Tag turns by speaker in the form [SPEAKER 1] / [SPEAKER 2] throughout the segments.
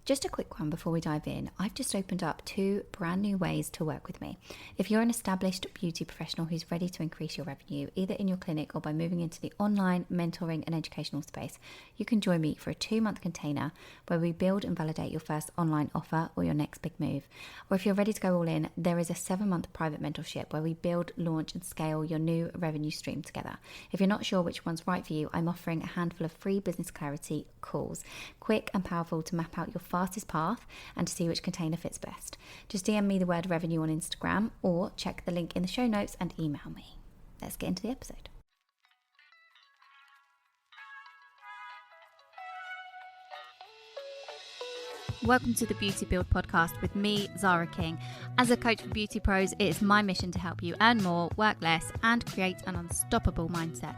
[SPEAKER 1] Just a quick one before we dive in. I've just opened up 2 brand new ways to work with me. If you're an established beauty professional who's ready to increase your revenue, either in your clinic or by moving into the online mentoring and educational space, you can join me for a 2-month container where we build and validate your first online offer or your next big move. Or if you're ready to go all in, there is a 7-month private mentorship where we build, launch and scale your new revenue stream together. If you're not sure which one's right for you, I'm offering a handful of free business clarity calls, quick and powerful to map out your fastest path and to see which container fits best. Just DM me the word revenue on Instagram or check the link in the show notes and email me. Let's get into the episode. Welcome to the Beauty Build podcast with me, Zara King. As a coach for beauty pros, it is my mission to help you earn more, work less, and create an unstoppable mindset.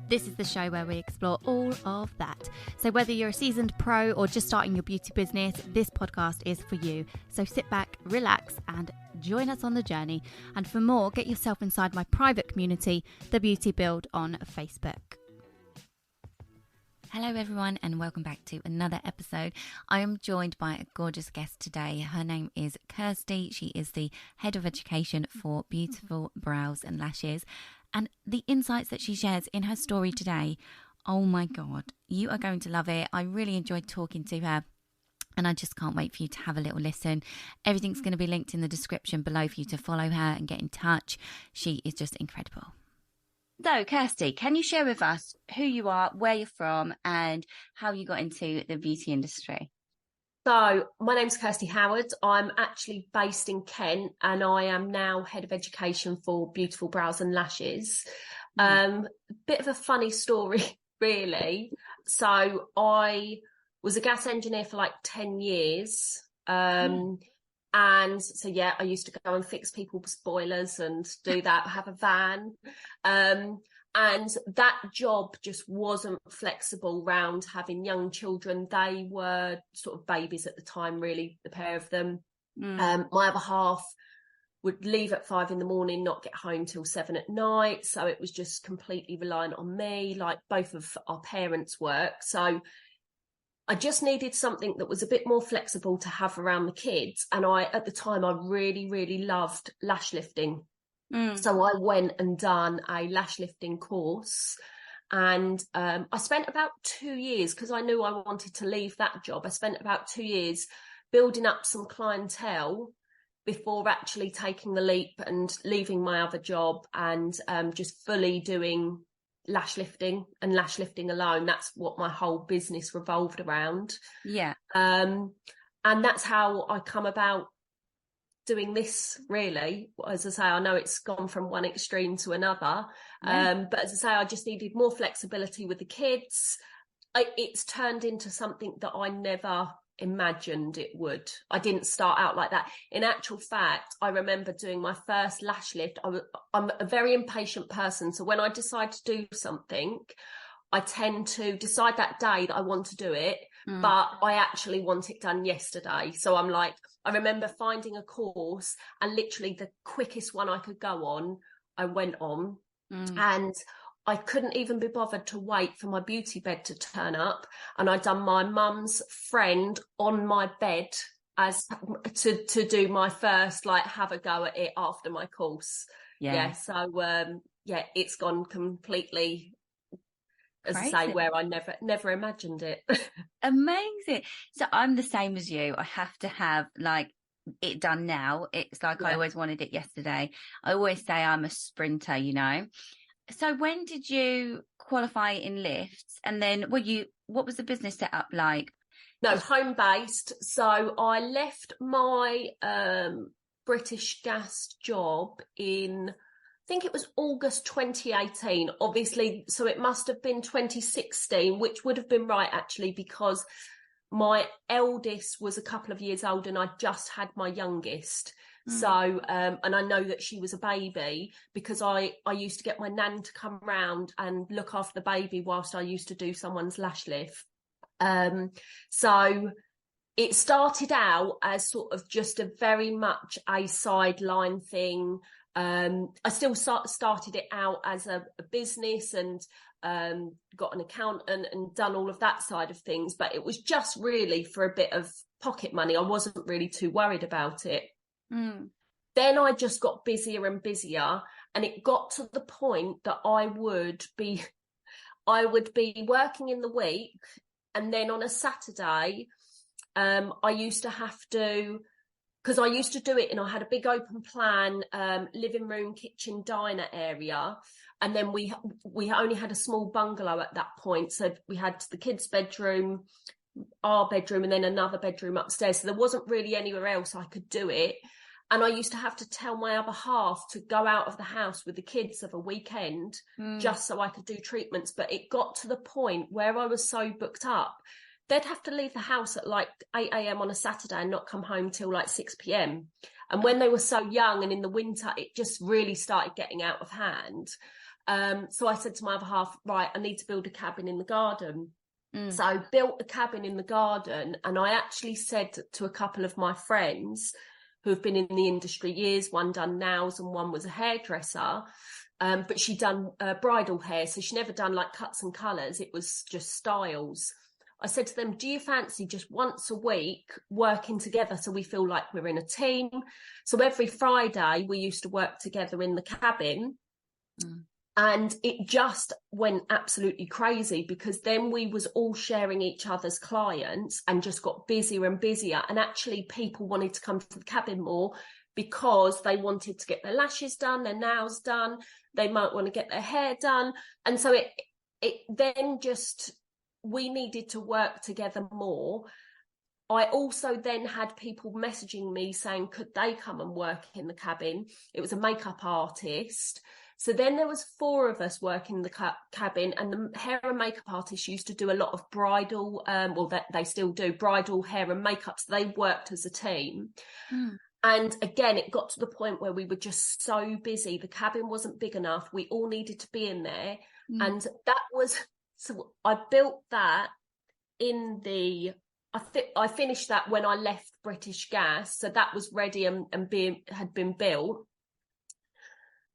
[SPEAKER 1] This is the show where we explore all of that. So whether you're a seasoned pro or just starting your beauty business, this podcast is for you. So sit back, relax, and join us on the journey. And for more, get yourself inside my private community, The Beauty Build on Facebook. Hello everyone and welcome back to another episode. I am joined by a gorgeous guest today. Her name is Kirsty. She is the Head of Education for Beautiful Brows and Lashes. And the insights that she shares in her story today, oh my God, you are going to love it. I really enjoyed talking to her and I just can't wait for you to have a little listen. Everything's going to be linked in the description below for you to follow her and get in touch. She is just incredible. So, Kirsty, can you share with us who you are, where you're from, and how you got into the beauty industry?
[SPEAKER 2] So, my name's Kirsty Howard. I'm actually based in Kent and I am now Head of Education for Beautiful Brows and Lashes. Bit of a funny story, really. So, I was a gas engineer for like 10 years. And so, yeah, I used to go and fix people's boilers and do that, have a van. And that job just wasn't flexible round having young children. They were sort of babies at the time, really, the pair of them. My other half would leave at 5 a.m, not get home till 7 p.m. So it was just completely reliant on me, like both of our parents work. So I just needed something that was a bit more flexible to have around the kids. And at the time, I really, really loved lash lifting. So I went and done a lash lifting course and I spent about 2 years because I knew I wanted to leave that job. I spent about 2 years building up some clientele before actually taking the leap and leaving my other job and just fully doing lash lifting and lash lifting alone. That's what my whole business revolved around. Yeah. And that's how I come about doing this, really. As I say, I know it's gone from one extreme to another, but as I say, I just needed more flexibility with the kids. It's turned into something that I never imagined it would. I didn't start out like that. In actual fact, I remember doing my first lash lift. I'm a very impatient person, so when I decide to do something, I tend to decide that day that I want to do it, but I actually want it done yesterday. So I'm like, I remember finding a course and literally the quickest one I could go on, I went on and I couldn't even be bothered to wait for my beauty bed to turn up. And I'd done my mum's friend on my bed as to do my first, like, have a go at it after my course. So it's gone completely, as I say, where I never imagined it.
[SPEAKER 1] Amazing. So I'm the same as you. I have to have like it done now. It's like I always wanted it yesterday. I always say I'm a sprinter, you know. So when did you qualify in lifts? And then what was the business set up like?
[SPEAKER 2] No, home based. So I left my British Gas job in, I think it was August 2018, obviously. So it must have been 2016, which would have been right, actually, because my eldest was a couple of years old and I just had my youngest. So, and I know that she was a baby because I used to get my nan to come round and look after the baby whilst I used to do someone's lash lift. So it started out as sort of just a very much a sideline thing. I still started it out as a business and got an accountant and done all of that side of things, but it was just really for a bit of pocket money, I wasn't really too worried about it.
[SPEAKER 1] Mm.
[SPEAKER 2] Then I just got busier and busier, and it got to the point that I would be working in the week, and then on a Saturday, I used to have to, because I used to do it, and I had a big open plan, living room, kitchen, diner area. And then we only had a small bungalow at that point. So we had the kids' bedroom, our bedroom, and then another bedroom upstairs. So there wasn't really anywhere else I could do it. And I used to have to tell my other half to go out of the house with the kids of a weekend just so I could do treatments. But it got to the point where I was so booked up, they'd have to leave the house at like 8 a.m. on a Saturday and not come home till like 6 p.m. And when they were so young and in the winter, it just really started getting out of hand. So I said to my other half, right, I need to build a cabin in the garden. So I built a cabin in the garden, and I actually said to a couple of my friends who have been in the industry years, one done nails and one was a hairdresser, but she done bridal hair, so she never done like cuts and colours, it was just styles. I said to them, do you fancy just once a week working together so we feel like we're in a team? So every Friday we used to work together in the cabin. And it just went absolutely crazy, because then we was all sharing each other's clients and just got busier and busier. And actually people wanted to come to the cabin more because they wanted to get their lashes done, their nails done. They might want to get their hair done. And so it then just, we needed to work together more. I also then had people messaging me saying, could they come and work in the cabin? It was a makeup artist. So then there was 4 of us working in the cabin, and the hair and makeup artists used to do a lot of bridal, they still do bridal hair and makeup. So they worked as a team. And again, it got to the point where we were just so busy. The cabin wasn't big enough. We all needed to be in there. And that was, so I built that I finished that when I left British Gas. So that was ready and had been built.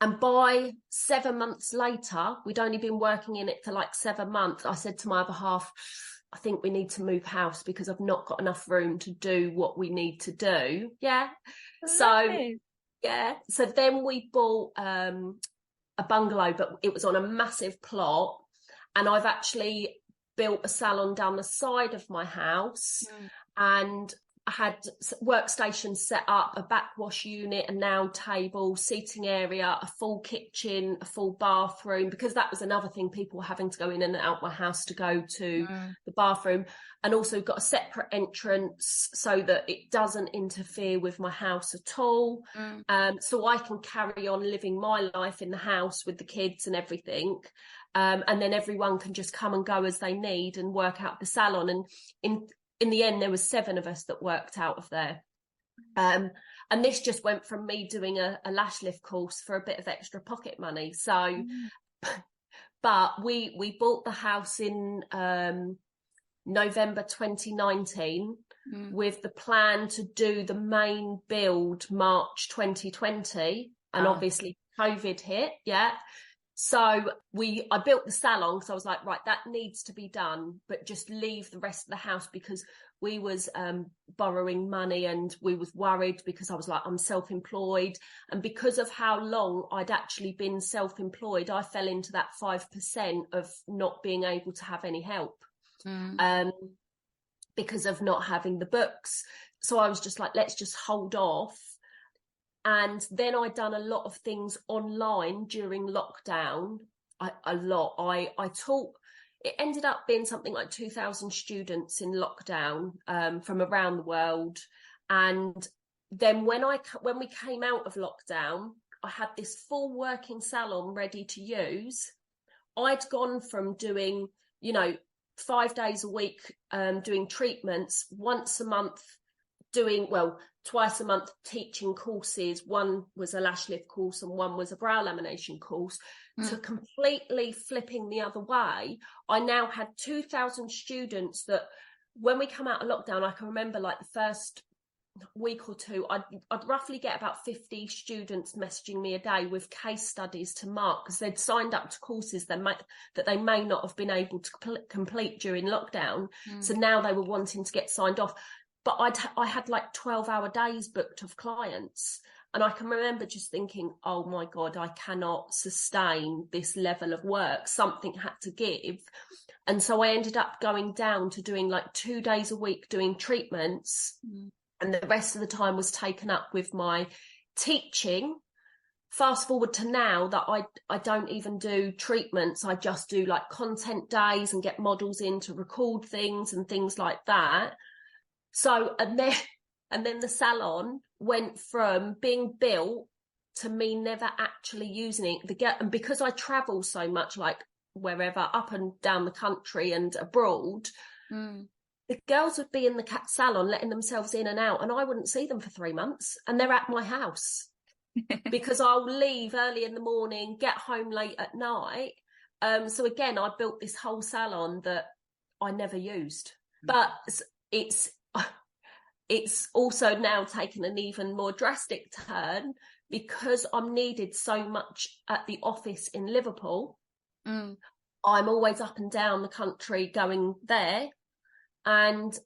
[SPEAKER 2] And by 7 months later, we'd only been working in it for like 7 months. I said to my other half, I think we need to move house because I've not got enough room to do what we need to do. Yeah. So then we bought a bungalow, but it was on a massive plot. And I've actually built a salon down the side of my house, and I had workstations set up, a backwash unit, a nail table, seating area, a full kitchen, a full bathroom, because that was another thing. People were having to go in and out my house to go to the bathroom, and also got a separate entrance so that it doesn't interfere with my house at all. So I can carry on living my life in the house with the kids and everything. And then everyone can just come and go as they need and work out the salon. And in the end, there was 7 of us that worked out of there. And this just went from me doing a lash lift course for a bit of extra pocket money. So, but we bought the house in November 2019 with the plan to do the main build March 2020. And obviously COVID hit. Yeah. So I built the salon, because I was like, right, that needs to be done, but just leave the rest of the house, because we was borrowing money, and we was worried because I was like, I'm self-employed. And because of how long I'd actually been self-employed, I fell into that 5% of not being able to have any help because of not having the books. So I was just like, let's just hold off. And then I'd done a lot of things online during lockdown, I taught, it ended up being something like 2,000 students in lockdown from around the world. And then when we came out of lockdown, I had this full working salon ready to use. I'd gone from doing, 5 days a week, doing treatments, once a month, twice a month teaching courses. One was a lash lift course and one was a brow lamination course, to completely flipping the other way. I now had 2,000 students that when we come out of lockdown, I can remember like the first week or two, I'd roughly get about 50 students messaging me a day with case studies to mark, because they'd signed up to courses that they may not have been able to complete during lockdown. So now they were wanting to get signed off. but I had like 12-hour days booked of clients. And I can remember just thinking, oh my God, I cannot sustain this level of work. Something had to give. And so I ended up going down to doing like 2 days a week doing treatments. And the rest of the time was taken up with my teaching. Fast forward to now that I don't even do treatments. I just do like content days and get models in to record things and things like that. So, and then the salon went from being built to me never actually using it. And because I travel so much, like wherever, up and down the country and abroad, the girls would be in the salon letting themselves in and out, and I wouldn't see them for 3 months, and they're at my house because I'll leave early in the morning, get home late at night. So again, I built this whole salon that I never used, but it's also now taken an even more drastic turn because I'm needed so much at the office in Liverpool. I'm always up and down the country going there, and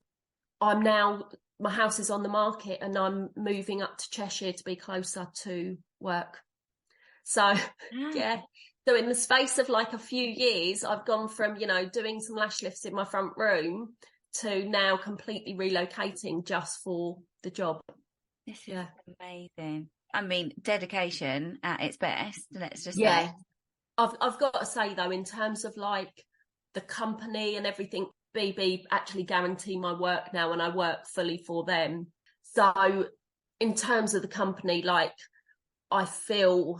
[SPEAKER 2] my house is on the market and I'm moving up to Cheshire to be closer to work. So yeah. So in the space of like a few years, I've gone from, doing some lash lifts in my front room to now completely relocating just for the job.
[SPEAKER 3] This is amazing. I mean, dedication at its best. Let's just say.
[SPEAKER 2] I've got to say though, in terms of like the company and everything, BB actually guarantee my work now, and I work fully for them. So in terms of the company, like I feel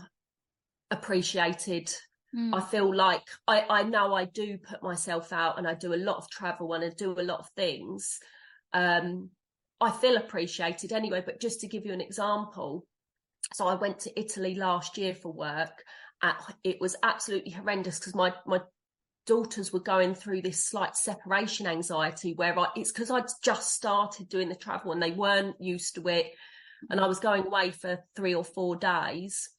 [SPEAKER 2] appreciated. I feel like I know I do put myself out, and I do a lot of travel and I do a lot of things. I feel appreciated anyway. But just to give you an example, so I went to Italy last year for work. It was absolutely horrendous because my daughters were going through this slight separation anxiety where it's because I'd just started doing the travel and they weren't used to it. And I was going away for 3 or 4 days.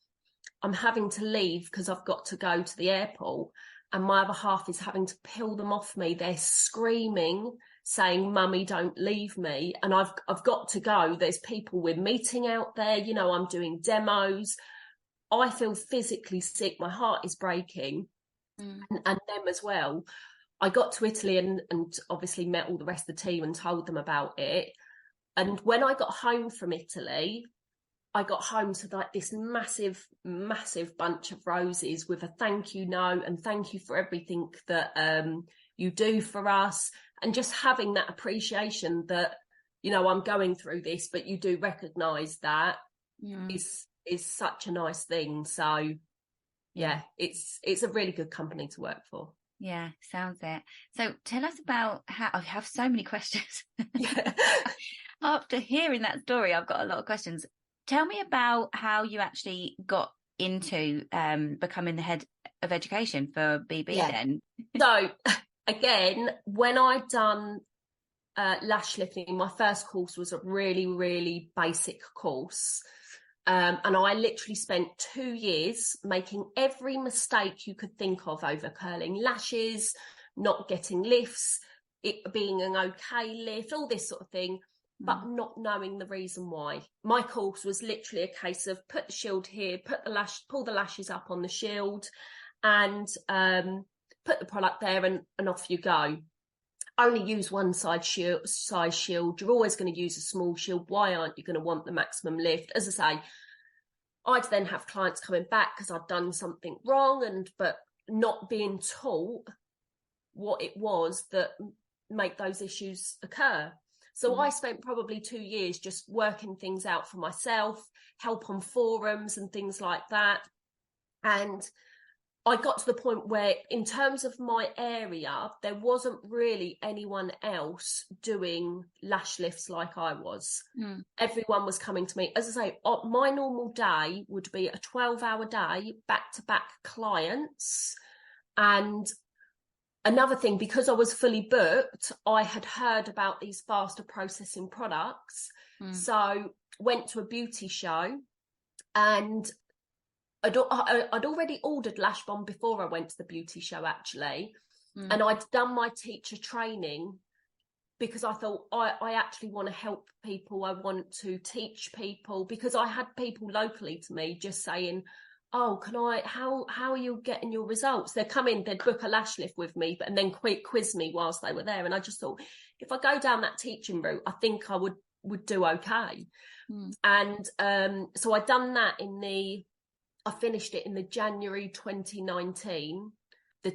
[SPEAKER 2] I'm having to leave because I've got to go to the airport, and my other half is having to peel them off me. They're screaming, saying, "Mummy, don't leave me." And I've got to go. There's people we're meeting out there. I'm doing demos. I feel physically sick. My heart is breaking. And them as well. I got to Italy and obviously met all the rest of the team and told them about it. And when I got home from Italy, I got home to like this massive, massive bunch of roses with a thank you note and thank you for everything that you do for us. And just having that appreciation that, I'm going through this, but you do recognise that is such a nice thing. So yeah, it's a really good company to work for.
[SPEAKER 3] Yeah, sounds it. So tell us about how. I have so many questions. After hearing that story, I've got a lot of questions. Tell me about how you actually got into becoming the head of education for BB then.
[SPEAKER 2] So again, when I'd done lash lifting, my first course was a really, really basic course. And I literally spent 2 years making every mistake you could think of over curling lashes, not getting lifts, it being an okay lift, all this sort of thing, but not knowing the reason why. My course was literally a case of put the shield here, pull the lashes up on the shield, and put the product there, and off you go. Only use one size shield. You're always going to use a small shield. Why aren't you going to want the maximum lift? As I say, I'd then have clients coming back because I'd done something wrong, but not being taught what it was that made those issues occur. So I spent probably 2 years just working things out for myself, help on forums and things like that. And I got to the point where, in terms of my area, there wasn't really anyone else doing lash lifts like I was. Everyone was coming to me. As I say, my normal day would be a 12-hour day, back-to-back clients. And another thing, because I was fully booked, I had heard about these faster processing products. So went to a beauty show, and I'd already ordered Lash Bomb before I went to the beauty show, actually. And I'd done my teacher training because I thought I actually want to help people. I want to teach people, because I had people locally to me just saying, oh, how are you getting your results? They'd come in, they'd book a lash lift with me, and then quiz me whilst they were there. And I just thought, if I go down that teaching route, I think I would do okay. And so I'd done that I finished it in the January 2019,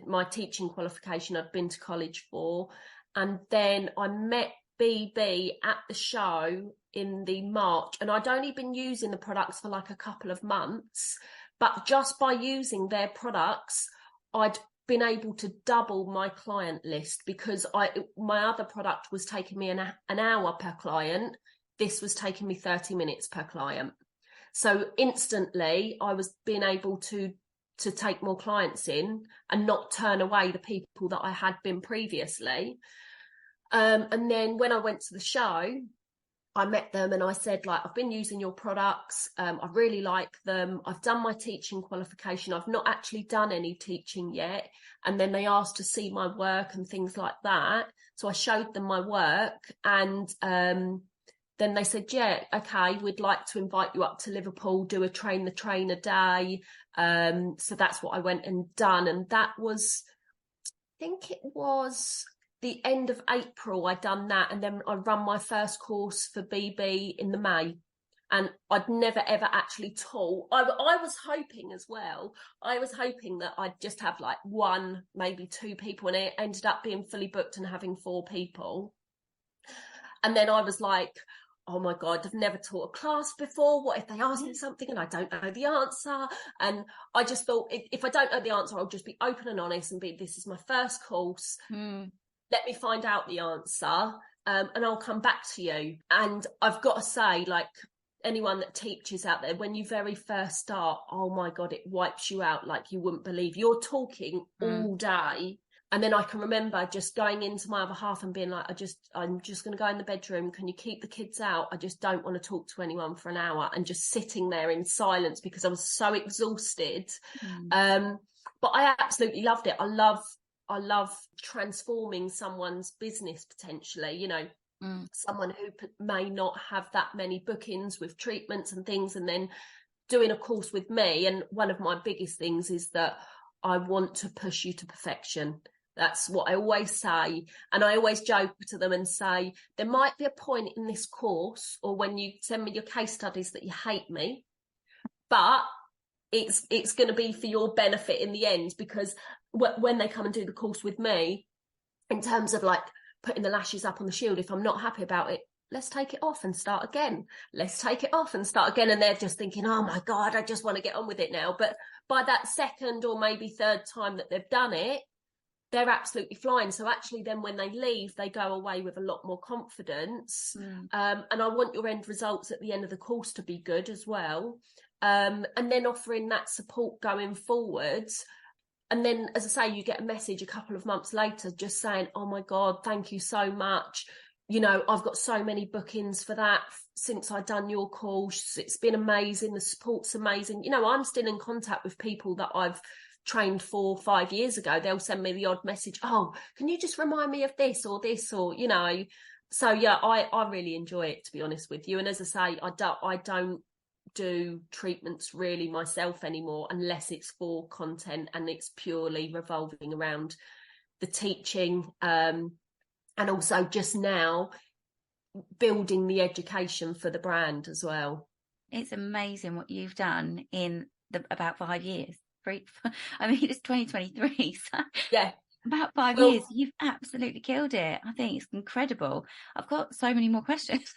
[SPEAKER 2] my teaching qualification I'd been to college for. And then I met BB at the show in the March, and I'd only been using the products for like a couple of months, but just by using their products, I'd been able to double my client list, because my other product was taking me an hour per client. This was taking me 30 minutes per client. So instantly I was being able to take more clients in and not turn away the people that I had been previously. And then when I went to the show, I met them and I said, like, I've been using your products. I really like them. I've done my teaching qualification. I've not actually done any teaching yet. And then they asked to see my work and things like that. So I showed them my work, and then they said, yeah, okay, we'd like to invite you up to Liverpool, do a train the trainer day. So that's what I went and done. And that was, I think it was the end of April I'd done that. And then I run my first course for BB in the May. And I'd never, ever actually taught. I was hoping as well. I was hoping that I'd just have like one, maybe two people. And it ended up being fully booked and having 4 people. And then I was like, oh my God, I've never taught a class before. What if they ask me something and I don't know the answer? And I just thought, if I don't know the answer, I'll just be open and honest and this is my first course. Let me find out the answer, and I'll come back to you. And I've got to say, like, anyone that teaches out there, when you very first start, oh my God, it wipes you out like you wouldn't believe. You're talking all day. And then I can remember just going into my other half and being like, I'm just going to go in the bedroom. Can you keep the kids out? I just don't want to talk to anyone for an hour, and just sitting there in silence because I was so exhausted. But I absolutely loved it. I love transforming someone's business potentially, you know, someone who may not have that many bookings with treatments and things, and then doing a course with me. And one of my biggest things is that I want to push you to perfection. That's what I always say. And I always joke to them and say, there might be a point in this course, or when you send me your case studies, that you hate me, but it's going to be for your benefit in the end, because when they come and do the course with me, in terms of like putting the lashes up on the shield, if I'm not happy about it, let's take it off and start again. Let's take it off and start again. And they're just thinking, oh my God, I just want to get on with it now. But by that second or maybe third time that they've done it, they're absolutely flying. So actually then when they leave, they go away with a lot more confidence. And I want your end results at the end of the course to be good as well. And then offering that support going forwards. And then, as I say, you get a message a couple of months later just saying, oh my God, thank you so much. You know, I've got so many bookings for that since I've done your course. It's been amazing. The support's amazing. You know, I'm still in contact with people that I've trained 4 or 5 years ago. They'll send me the odd message. Oh, can you just remind me of this, or, you know. So, yeah, I really enjoy it, to be honest with you. And as I say, I don't do treatments really myself anymore, unless it's for content and it's purely revolving around the teaching, and also just now building the education for the brand as well.
[SPEAKER 3] It's amazing what you've done in about 5 years. I mean, it's 2023, so yeah, about 5 years. You've absolutely killed it. I think it's incredible. I've got so many more questions.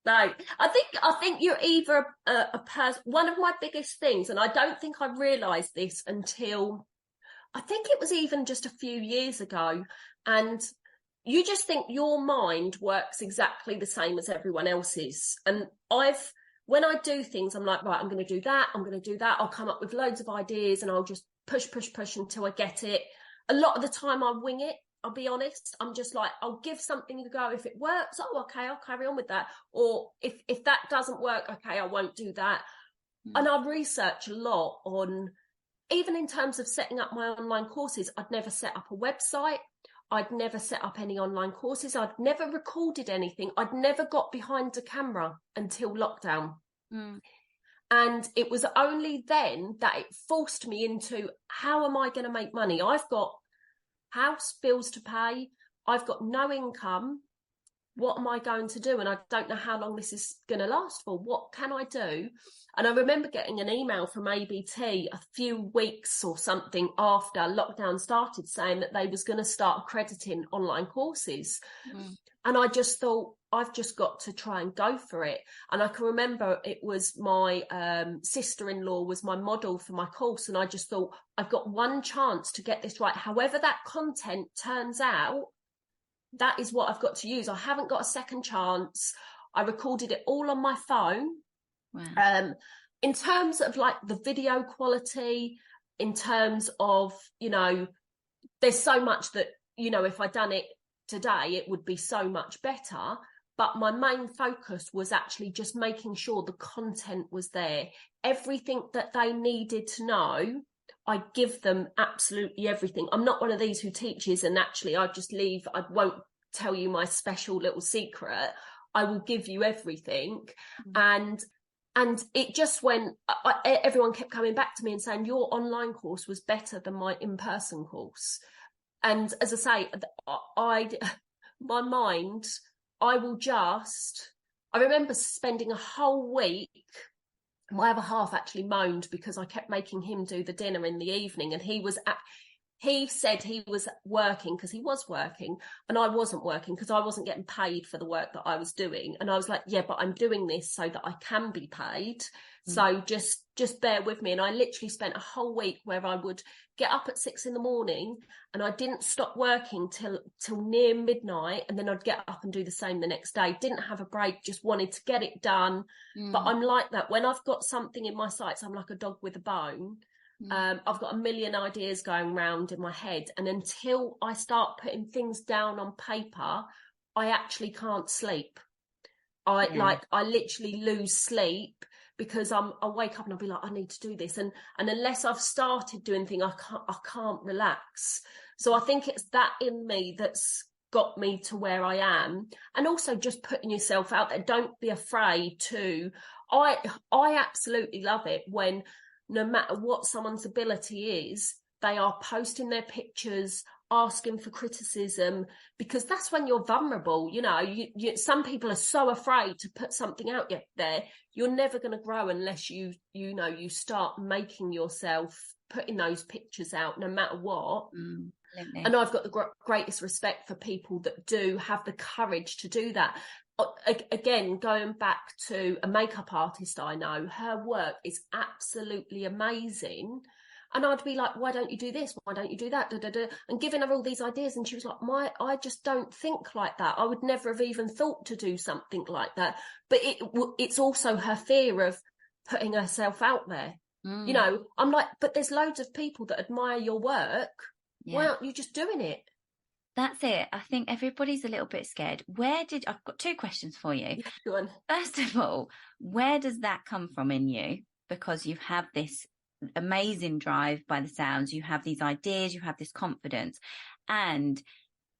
[SPEAKER 2] No, I think you're either a person. One of my biggest things, and I don't think I realised this until I think it was even just a few years ago, and you just think your mind works exactly the same as everyone else's. And when I do things, I'm like, right, I'm going to do that. I'm going to do that. I'll come up with loads of ideas and I'll just push until I get it. A lot of the time I wing it. I'll be honest. I'm just like, I'll give something a go. If it works, oh, okay, I'll carry on with that. Or if that doesn't work, okay, I won't do that. And I research a lot on, even in terms of setting up my online courses, I'd never set up a website. I'd never set up any online courses. I'd never recorded anything. I'd never got behind a camera until lockdown. And it was only then that it forced me into, how am I going to make money? I've got house bills to pay. I've got no income. What am I going to do? And I don't know how long this is going to last for. What can I do? And I remember getting an email from ABT a few weeks or something after lockdown started saying that they was going to start accrediting online courses. And I just thought, I've just got to try and go for it. And I can remember it was my sister-in-law was my model for my course. And I just thought, I've got one chance to get this right. However that content turns out, that is what I've got to use. I haven't got a second chance. I recorded it all on my phone.
[SPEAKER 3] Wow.
[SPEAKER 2] In terms of like the video quality, in terms of, you know, there's so much that, you know, if I'd done it today, it would be so much better. But my main focus was actually just making sure the content was there. Everything that they needed to know, I give them absolutely everything. I'm not one of these who teaches and actually I just leave. I won't tell you my special little secret. I will give you everything. And it just went, everyone kept coming back to me and saying, your online course was better than my in-person course. And as I say, my mind, I remember spending a whole week. My other half actually moaned because I kept making him do the dinner in the evening, and he said he was working because he was working and I wasn't working because I wasn't getting paid for the work that I was doing. And I was like, yeah, but I'm doing this so that I can be paid. So just bear with me. And I literally spent a whole week where I would get up at 6 a.m. and I didn't stop working till near midnight. And then I'd get up and do the same the next day. Didn't have a break, just wanted to get it done. But I'm like that. When I've got something in my sights, I'm like a dog with a bone. I've got a million ideas going round in my head. And until I start putting things down on paper, I actually can't sleep. I literally lose sleep because I'll wake up and I'll be like, I need to do this. And unless I've started doing things, I can't relax. So I think it's that in me that's got me to where I am. And also just putting yourself out there. Don't be afraid to, I absolutely love it when no matter what someone's ability is, they are posting their pictures, asking for criticism, because that's when you're vulnerable. You know, some people are so afraid to put something out there. You're never going to grow unless you start making yourself, putting those pictures out no matter what. And I've got the greatest respect for people that do have the courage to do that. Again, going back to a makeup artist I know, her work is absolutely amazing. And I'd be like, why don't you do this? Why don't you do that? And giving her all these ideas. And she was like, I just don't think like that. I would never have even thought to do something like that. But it's also her fear of putting herself out there. You know, I'm like, but there's loads of people that admire your work. Yeah. Why aren't you just doing it?
[SPEAKER 3] That's it. I think everybody's a little bit scared. I've got two questions for you.
[SPEAKER 2] Yeah, go on.
[SPEAKER 3] First of all, where does that come from in you? Because you have this amazing drive by the sounds, you have these ideas, you have this confidence. And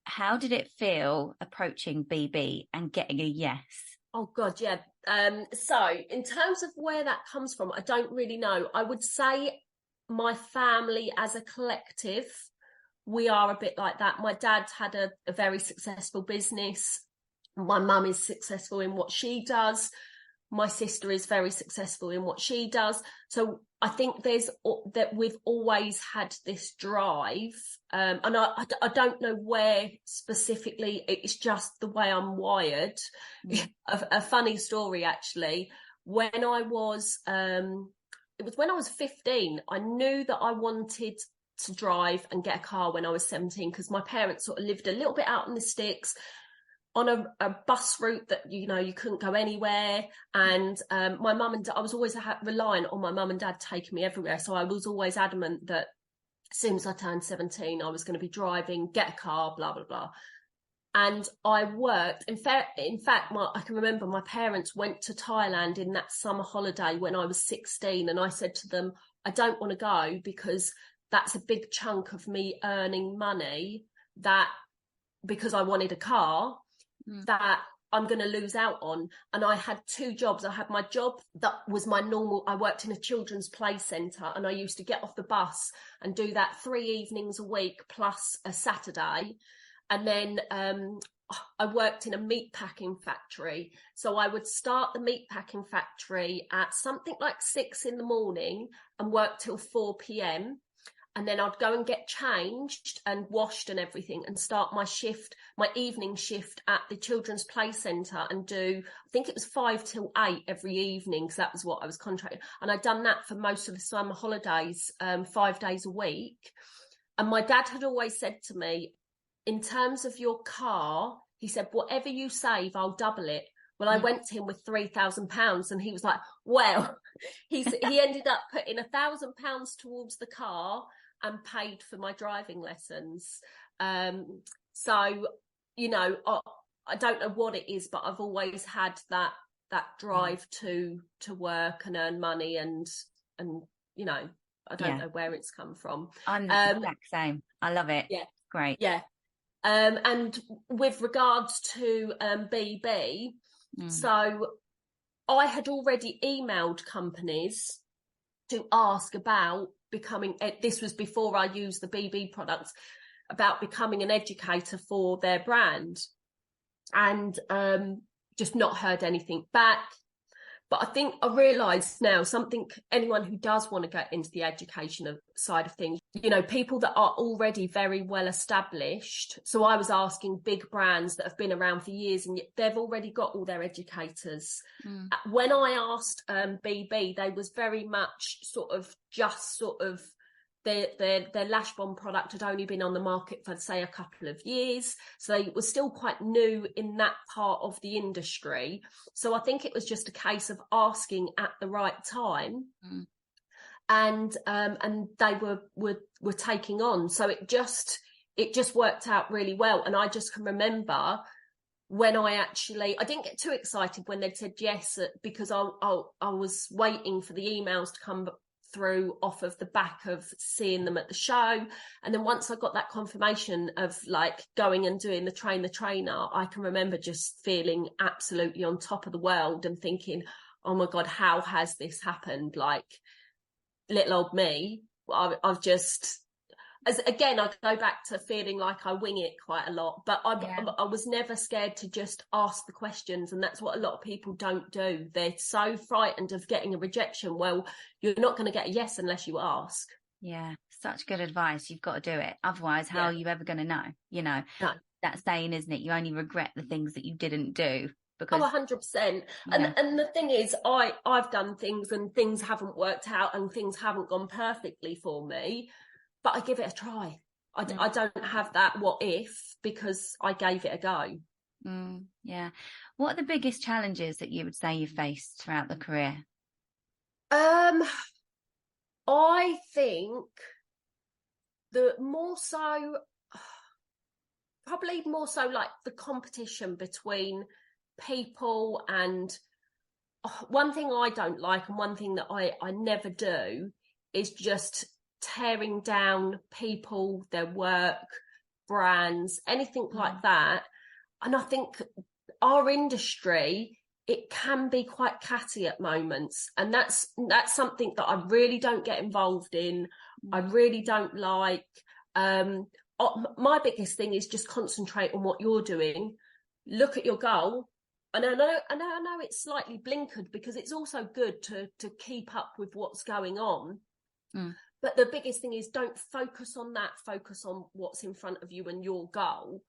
[SPEAKER 3] how did it feel approaching BB and getting a yes?
[SPEAKER 2] Oh God, yeah. So in terms of where that comes from, I don't really know. I would say my family as a collective, we are a bit like that. My dad had a very successful business. My mum is successful in what she does. My sister is very successful in what she does. So I think that we've always had this drive. And I don't know where specifically, it's just the way I'm wired. A funny story, actually. When I was, it was when I was 15, I knew that I wanted to drive and get a car when I was 17, because my parents sort of lived a little bit out in the sticks on a bus route that, you know, you couldn't go anywhere. And my mum and dad, I was always reliant on my mum and dad taking me everywhere. So I was always adamant that as soon as I turned 17, I was going to be driving, get a car, blah, blah, blah. And I worked. In fact, I can remember my parents went to Thailand in that summer holiday when I was 16. And I said to them, I don't want to go because that's a big chunk of me earning money that because I wanted a car that I'm going to lose out on. And I had 2 jobs. I had my job that was my normal, I worked in a children's play centre, and I used to get off the bus and do that 3 evenings a week plus a Saturday. And then I worked in a meat packing factory. So I would start the meat packing factory at something like 6 in the morning and work till 4 p.m. And then I'd go and get changed and washed and everything and start my shift, my evening shift at the children's play centre, and do, I think it was 5 till 8 every evening, because that was what I was contracted. And I'd done that for most of the summer holidays, 5 days a week. And my dad had always said to me, in terms of your car, he said, whatever you save, I'll double it. Well, I went to him with £3,000, and he was like, well, he ended up putting £1,000 towards the car and paid for my driving lessons. So, you know, I don't know what it is, but I've always had that drive to work and earn money, and you know, I don't know where it's come from.
[SPEAKER 3] I'm the exact same. I love it.
[SPEAKER 2] Yeah.
[SPEAKER 3] Great.
[SPEAKER 2] Yeah. And with regards to BB, so I had already emailed companies to ask about becoming, this was before I used the BB products, about becoming an educator for their brand, and just not heard anything back. But I think I realised now anyone who does want to get into the education side of things, you know, people that are already very well established. So I was asking big brands that have been around for years, and they've already got all their educators. When I asked BB, they was very much their Lash Bomb product had only been on the market for, say, a couple of years. So they were still quite new in that part of the industry. So I think it was just a case of asking at the right time. And they were taking on. So it just worked out really well. And I just can remember when I didn't get too excited when they'd said yes, because I was waiting for the emails to come through off of the back of seeing them at the show. And then once I got that confirmation of like going and doing the trainer, I can remember just feeling absolutely on top of the world and thinking, oh my God, how has this happened? Like, little old me, I've just, I go back to feeling like I wing it quite a lot, but I was never scared to just ask the questions. And that's what a lot of people don't do. They're so frightened of getting a rejection. Well, you're not going to get a yes unless you ask.
[SPEAKER 3] Yeah, such good advice. You've got to do it. Otherwise, how are you ever going to know? You know, that saying, isn't it? You only regret the things that you didn't do. Because
[SPEAKER 2] 100%. And the thing is, I've done things and things haven't worked out and things haven't gone perfectly for me, but I give it a try. I don't have that what if, because I gave it a go.
[SPEAKER 3] Yeah. What are the biggest challenges that you would say you faced throughout the career?
[SPEAKER 2] I think probably more so like the competition between people, and one thing I don't like, and one thing that I never do, is just tearing down people, their work, brands, anything like that. And I think our industry, it can be quite catty at moments, and that's something that I really don't get involved in. I really don't like. My biggest thing is just concentrate on what you're doing, look at your goal. And I know it's slightly blinkered, because it's also good to keep up with what's going on. But the biggest thing is, don't focus on that, focus on what's in front of you and your goal.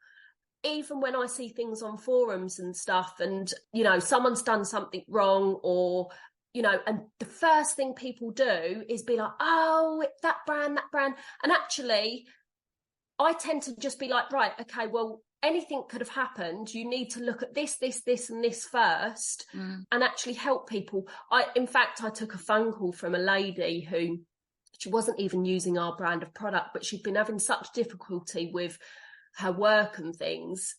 [SPEAKER 2] Even when I see things on forums and stuff, and, you know, someone's done something wrong, or, you know, and the first thing people do is be like, oh, that brand. And actually, I tend to just be like, right, okay, well, anything could have happened. You need to look at this, and this first, and actually help people. In fact, I took a phone call from a lady who, she wasn't even using our brand of product, but she'd been having such difficulty with her work and things.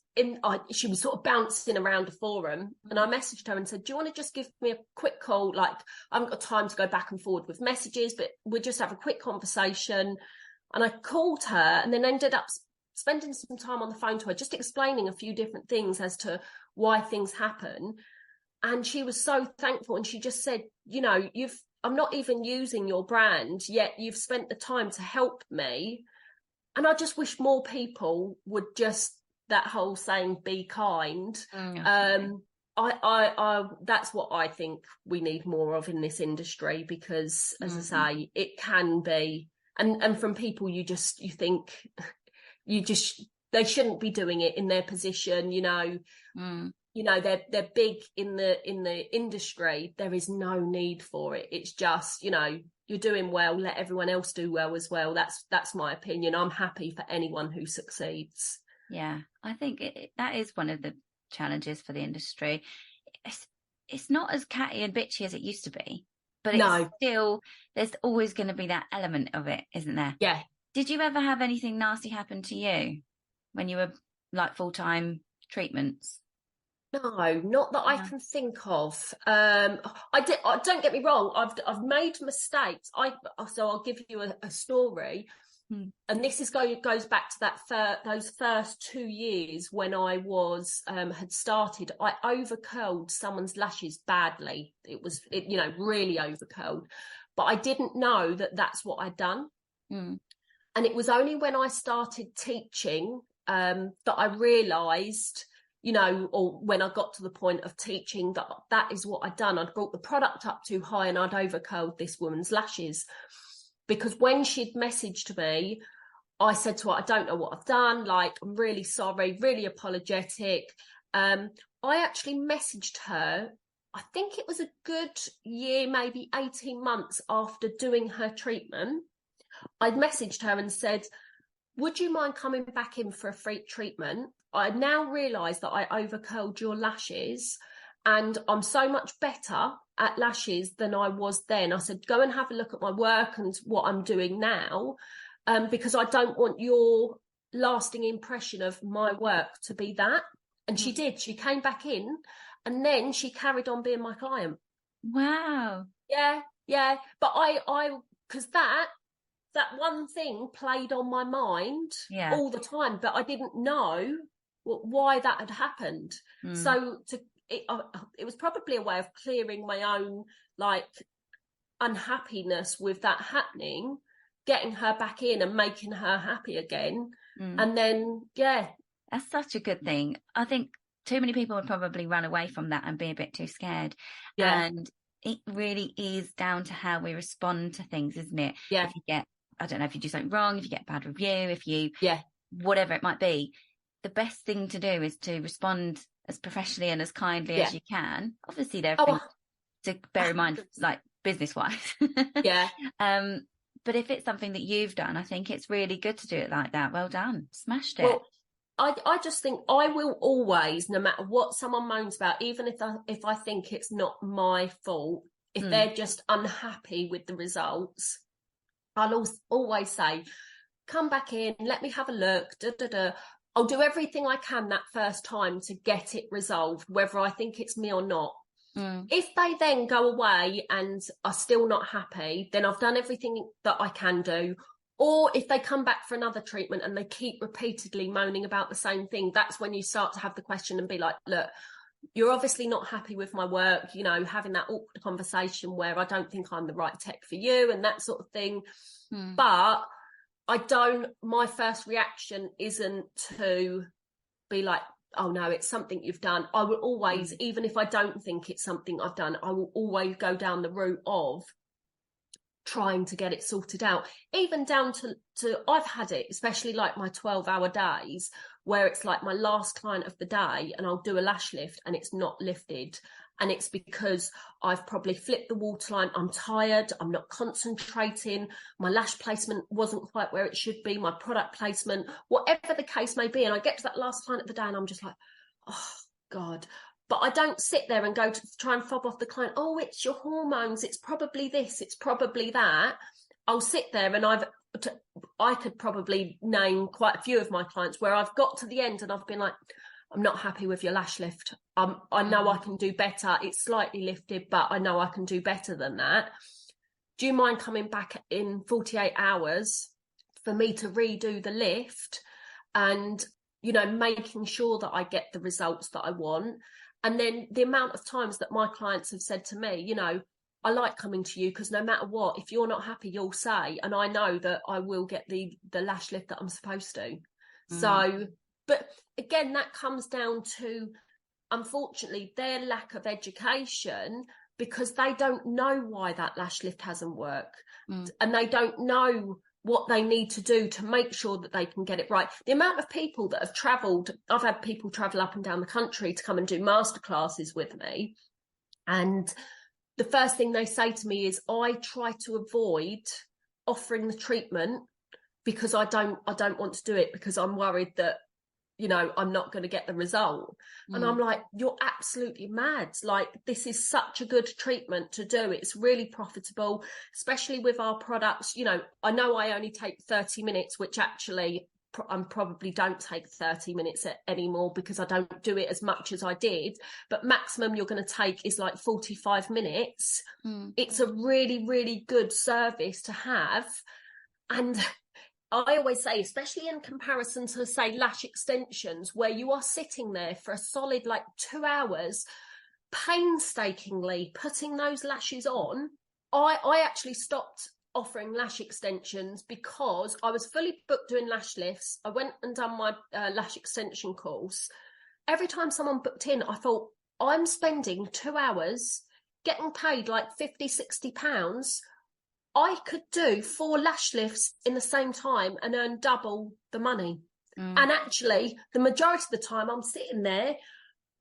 [SPEAKER 2] She was sort of bouncing around a forum, and I messaged her and said, do you want to just give me a quick call? Like, I haven't got time to go back and forward with messages, but we'll just have a quick conversation. And I called her, and then ended up spending some time on the phone to her, just explaining a few different things as to why things happen. And she was so thankful. And she just said, you know, I'm not even using your brand, yet you've spent the time to help me. And I just wish more people would just, that whole saying, be kind. I that's what I think we need more of in this industry, because as I say, it can be, and from people you think they shouldn't be doing it in their position, you know. You know, they're big in the industry. There is no need for it. It's just, you know, you're doing well, let everyone else do well as well. That's my opinion. I'm happy for anyone who succeeds.
[SPEAKER 3] Yeah, I think that is one of the challenges for the industry. It's not as catty and bitchy as it used to be, but it's still, there's always going to be that element of it, isn't there?
[SPEAKER 2] Yeah.
[SPEAKER 3] Did you ever have anything nasty happen to you when you were like full-time treatments?
[SPEAKER 2] No, not that I can think of. I did. Don't get me wrong. I've made mistakes. So I'll give you a story, and this goes back to those first 2 years when I was had started. I overcurled someone's lashes badly. It was you know, really overcurled, but I didn't know that that's what I'd done. And it was only when I started teaching that I realised, you know, or when I got to the point of teaching, that is what I'd done. I'd brought the product up too high and I'd overcurled this woman's lashes. Because when she'd messaged me, I said to her, I don't know what I've done. Like, I'm really sorry, really apologetic. I actually messaged her, I think it was a good year, maybe 18 months after doing her treatment. I'd messaged her and said, would you mind coming back in for a free treatment? I now realise that I overcurled your lashes and I'm so much better at lashes than I was then. I said, go and have a look at my work and what I'm doing now, because I don't want your lasting impression of my work to be that. And she did. She came back in and then she carried on being my client.
[SPEAKER 3] Wow.
[SPEAKER 2] Yeah. But I because that one thing played on my mind all the time, but I didn't know why that had happened. So it was probably a way of clearing my own like unhappiness with that happening, getting her back in and making her happy again. And then
[SPEAKER 3] that's such a good thing. I think too many people would probably run away from that and be a bit too scared. And it really is down to how we respond to things, isn't it? If you get, I don't know, if you do something wrong, if you get a bad review, if you whatever it might be, the best thing to do is to respond as professionally and as kindly as you can. Obviously, there are things to bear in mind, like business-wise. But if it's something that you've done, I think it's really good to do it like that. Well done. Smashed it.
[SPEAKER 2] Well, I just think I will always, no matter what someone moans about, even if I think it's not my fault, if they're just unhappy with the results, I'll always say, come back in, let me have a look, I'll do everything I can that first time to get it resolved, whether I think it's me or not. If they then go away and are still not happy, then I've done everything that I can do. Or if they come back for another treatment and they keep repeatedly moaning about the same thing, that's when you start to have the question and be like, look, you're obviously not happy with my work, you know, having that awkward conversation where I don't think I'm the right tech for you and that sort of thing. But my first reaction isn't to be like, oh no, it's something you've done. I will always, even if I don't think it's something I've done, I will always go down the route of trying to get it sorted out, even down to I've had it, especially like my 12-hour days where it's like my last client of the day and I'll do a lash lift and it's not lifted. And it's because I've probably flipped the waterline. I'm tired. I'm not concentrating. My lash placement wasn't quite where it should be. My product placement, whatever the case may be. And I get to that last client of the day and I'm just like, oh God. But I don't sit there and go to try and fob off the client. Oh, it's your hormones. It's probably this. It's probably that. I'll sit there and I could probably name quite a few of my clients where I've got to the end and I've been like, I'm not happy with your lash lift. I know I can do better. It's slightly lifted, but I know I can do better than that. Do you mind coming back in 48 hours for me to redo the lift? and, you know, making sure that I get the results that I want. And then the amount of times that my clients have said to me, you know, I like coming to you because no matter what, if you're not happy, you'll say, and I know that I will get the lash lift that I'm supposed to. So, but again, that comes down to, unfortunately, their lack of education, because they don't know why that lash lift hasn't worked, and they don't know what they need to do to make sure that they can get it right. The amount of people that have travelled, I've had people travel up and down the country to come and do masterclasses with me, and the first thing they say to me is, I try to avoid offering the treatment because I don't want to do it because I'm worried that, you know, I'm not going to get the result. And I'm like, you're absolutely mad. Like, this is such a good treatment to do. It's really profitable, especially with our products. You know I only take 30 minutes, which actually I probably don't take 30 minutes anymore because I don't do it as much as I did. But maximum you're going to take is like 45 minutes. It's a really, really good service to have. And I always say, especially in comparison to, say, lash extensions, where you are sitting there for a solid like 2 hours, painstakingly putting those lashes on. I actually stopped offering lash extensions because I was fully booked doing lash lifts. I went and done my lash extension course. Every time someone booked in, I thought, I'm spending 2 hours getting paid like 50, 60 pounds. I could do 4 lash lifts in the same time and earn double the money. And actually, the majority of the time I'm sitting there,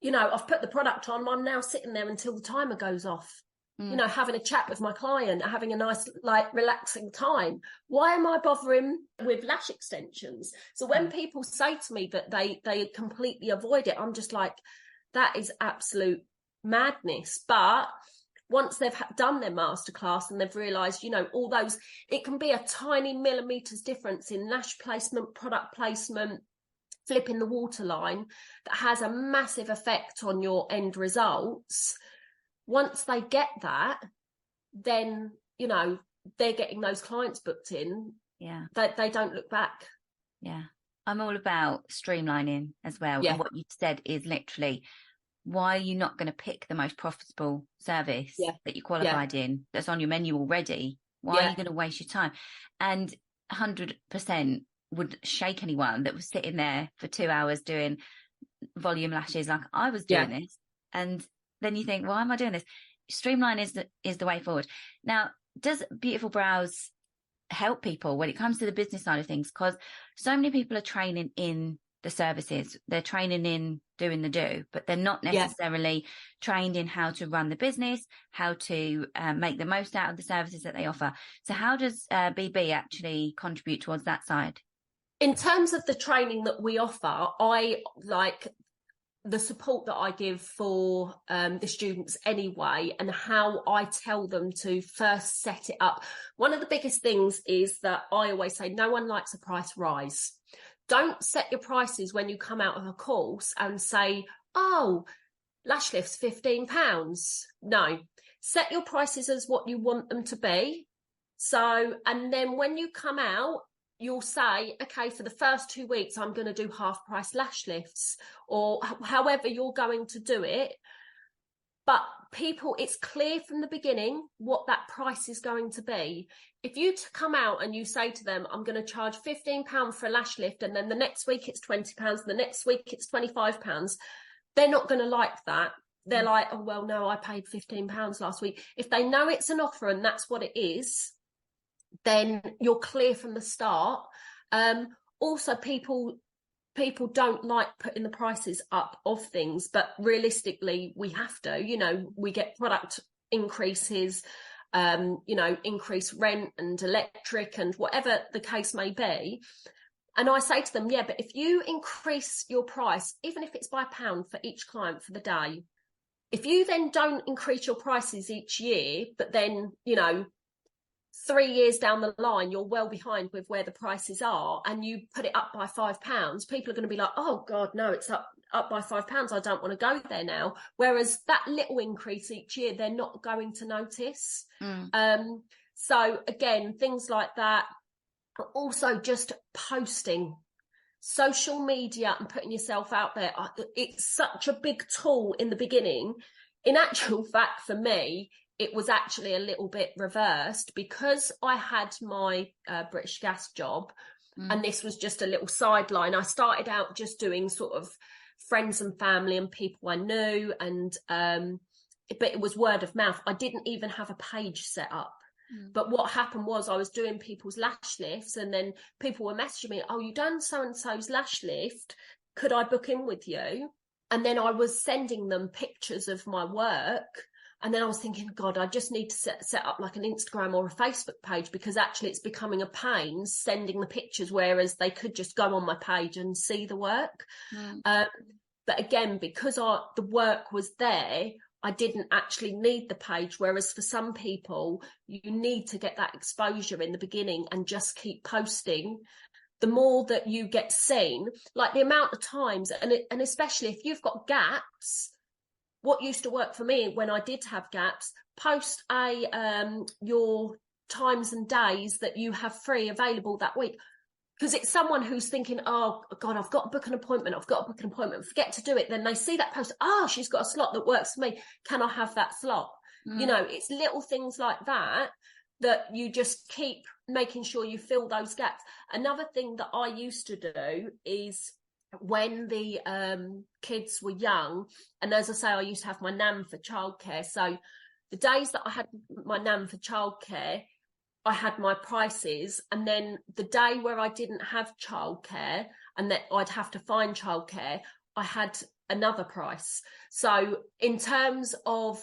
[SPEAKER 2] you know, I've put the product on, I'm now sitting there until the timer goes off, you know, having a chat with my client, having a nice, like, relaxing time. Why am I bothering with lash extensions? So when people say to me that they completely avoid it, I'm just like, that is absolute madness. But once they've done their masterclass and they've realised, you know, all those, it can be a tiny millimetres difference in lash placement, product placement, flipping the waterline, that has a massive effect on your end results. Once they get that, then, you know, they're getting those clients booked in.
[SPEAKER 3] Yeah.
[SPEAKER 2] They don't look back.
[SPEAKER 3] Yeah. I'm all about streamlining as well.
[SPEAKER 2] Yeah.
[SPEAKER 3] And what you've said is literally, why are you not going to pick the most profitable service that you qualified in, that's on your menu already? Why are you going to waste your time? And 100% would shake anyone that was sitting there for 2 hours doing volume lashes like I was doing this. And then you think, why am I doing this? Streamline is the way forward. Now, does Beautiful Brows help people when it comes to the business side of things? Because so many people are training in the services, they're training in doing the do, but they're not necessarily trained in how to run the business, how to make the most out of the services that they offer. So how does BB actually contribute towards that side?
[SPEAKER 2] In terms of the training that we offer, I like the support that I give for the students anyway, and how I tell them to first set it up. One of the biggest things is that I always say, no one likes a price rise. Don't set your prices when you come out of a course and say, oh, lash lifts £15. No, set your prices as what you want them to be. So, and then when you come out, you'll say, okay, for the first 2 weeks, I'm going to do half price lash lifts, or however you're going to do it. But people, it's clear from the beginning what that price is going to be. If you come out and you say to them, I'm going to charge £15 for a lash lift, and then the next week it's £20, the next week it's £25, they're not going to like that. They're like, oh, well, no, I paid £15 last week. If they know it's an offer and that's what it is, then you're clear from the start. Also, people don't like putting the prices up of things, but realistically we have to. You know, we get product increases, you know, increased rent and electric and whatever the case may be. And I say to them, yeah, but if you increase your price, even if it's by £1 for each client for the day, if you then don't increase your prices each year, but then, you know, 3 years down the line, you're well behind with where the prices are, and you put it up by £5, people are going to be like, oh God, no, it's up by £5. I don't want to go there now. Whereas that little increase each year, they're not going to notice. So again, things like that. Also just posting. social media and putting yourself out there, it's such a big tool in the beginning. In actual fact, for me, it was actually a little bit reversed, because I had my British Gas job, and this was just a little sideline. I started out just doing sort of friends and family and people I knew, and but it was word of mouth. I didn't even have a page set up. But what happened was, I was doing people's lash lifts, and then people were messaging me, oh, you done so-and-so's lash lift, could I book in with you? And then I was sending them pictures of my work. And then I was thinking, God, I just need to set up like an Instagram or a Facebook page, because actually it's becoming a pain sending the pictures, whereas they could just go on my page and see the work. But again, because the work was there, I didn't actually need the page. Whereas for some people, you need to get that exposure in the beginning and just keep posting. The more that you get seen, like the amount of times, and especially if you've got gaps, what used to work for me when I did have gaps, post your times and days that you have free available that week. Because it's someone who's thinking, oh, God, I've got to book an appointment. Forget to do it. Then they see that post. Oh, she's got a slot that works for me. Can I have that slot? You know, it's little things like that you just keep making sure you fill those gaps. Another thing that I used to do is, when the kids were young, and as I say, I used to have my nan for childcare. So the days that I had my nan for childcare, I had my prices, and then the day where I didn't have childcare and that I'd have to find childcare, I had another price. So in terms of,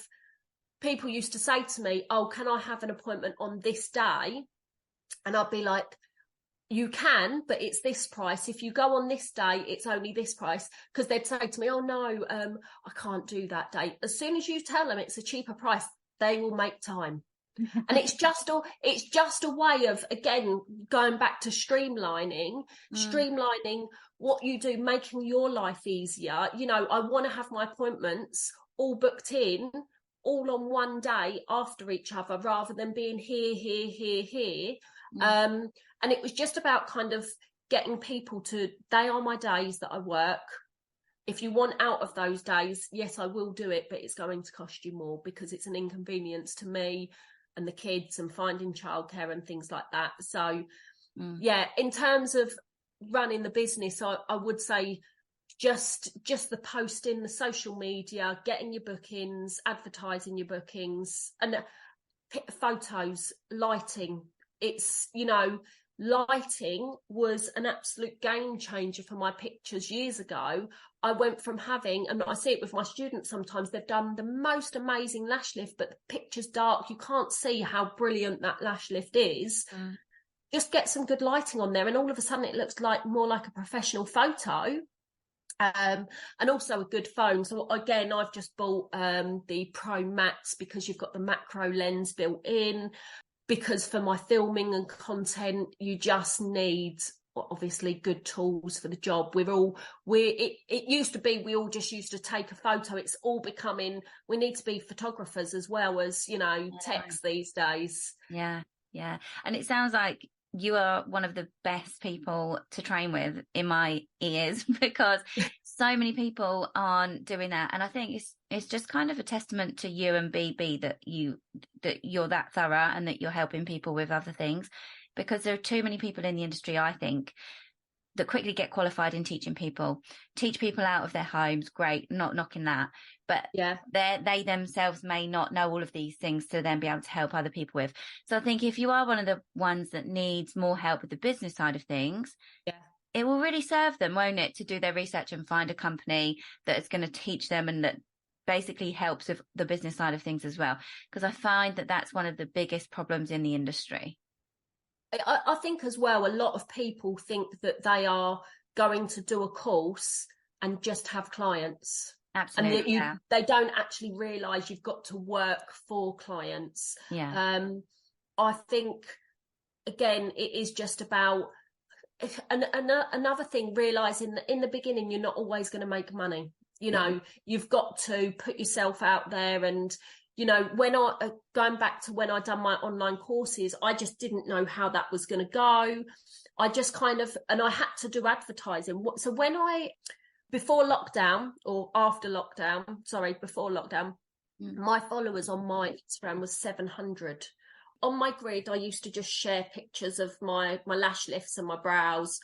[SPEAKER 2] people used to say to me, oh, can I have an appointment on this day? And I'd be like, you can, but it's this price. If you go on this day, it's only this price. Because they'd say to me, oh no, I can't do that day. As soon as you tell them it's a cheaper price, they will make time. And it's just a way of, again, going back to streamlining what you do, making your life easier. You know, I want to have my appointments all booked in, all on one day after each other, rather than being here. And it was just about kind of getting people to, they are my days that I work. If you want out of those days, yes, I will do it, but it's going to cost you more, because it's an inconvenience to me and the kids, and finding childcare and things like that. So yeah, in terms of running the business, I would say just the posting, the social media, getting your bookings, advertising your bookings, and photos, lighting. It's, you know, lighting was an absolute game changer for my pictures years ago. I went from having, and I see it with my students sometimes, they've done the most amazing lash lift, but the picture's dark, you can't see how brilliant that lash lift is. Just get some good lighting on there, and all of a sudden it looks like more like a professional photo. And also a good phone. So again, I've just bought the Pro Max, because you've got the macro lens built in, because for my filming and content, you just need, obviously, good tools for the job. It used to be we all just used to take a photo. It's all becoming, we need to be photographers as well as, you know, techs these days.
[SPEAKER 3] Yeah. And it sounds like you are one of the best people to train with in my ears, because so many people aren't doing that. And I think it's just kind of a testament to you and BB that you're that thorough, and that you're helping people with other things, because there are too many people in the industry, I think, that quickly get qualified in teach people out of their homes. Great, not knocking that, but
[SPEAKER 2] yeah,
[SPEAKER 3] they themselves may not know all of these things to then be able to help other people with. So I think if you are one of the ones that needs more help with the business side of things, it will really serve them, won't it, to do their research and find a company that is going to teach them, and that basically helps with the business side of things as well. Because I find that that's one of the biggest problems in the industry.
[SPEAKER 2] I think as well, a lot of people think that they are going to do a course and just have clients.
[SPEAKER 3] Absolutely.
[SPEAKER 2] And they don't actually realise you've got to work for clients.
[SPEAKER 3] Yeah.
[SPEAKER 2] I think, again, it is just about, another thing, realising that in the beginning, you're not always going to make money. You know, you've got to put yourself out there, and you know, going back to when I done my online courses, I just didn't know how that was going to go. I just and I had to do advertising. So before lockdown, my followers on my Instagram was 700. On my grid, I used to just share pictures of my lash lifts and my brows,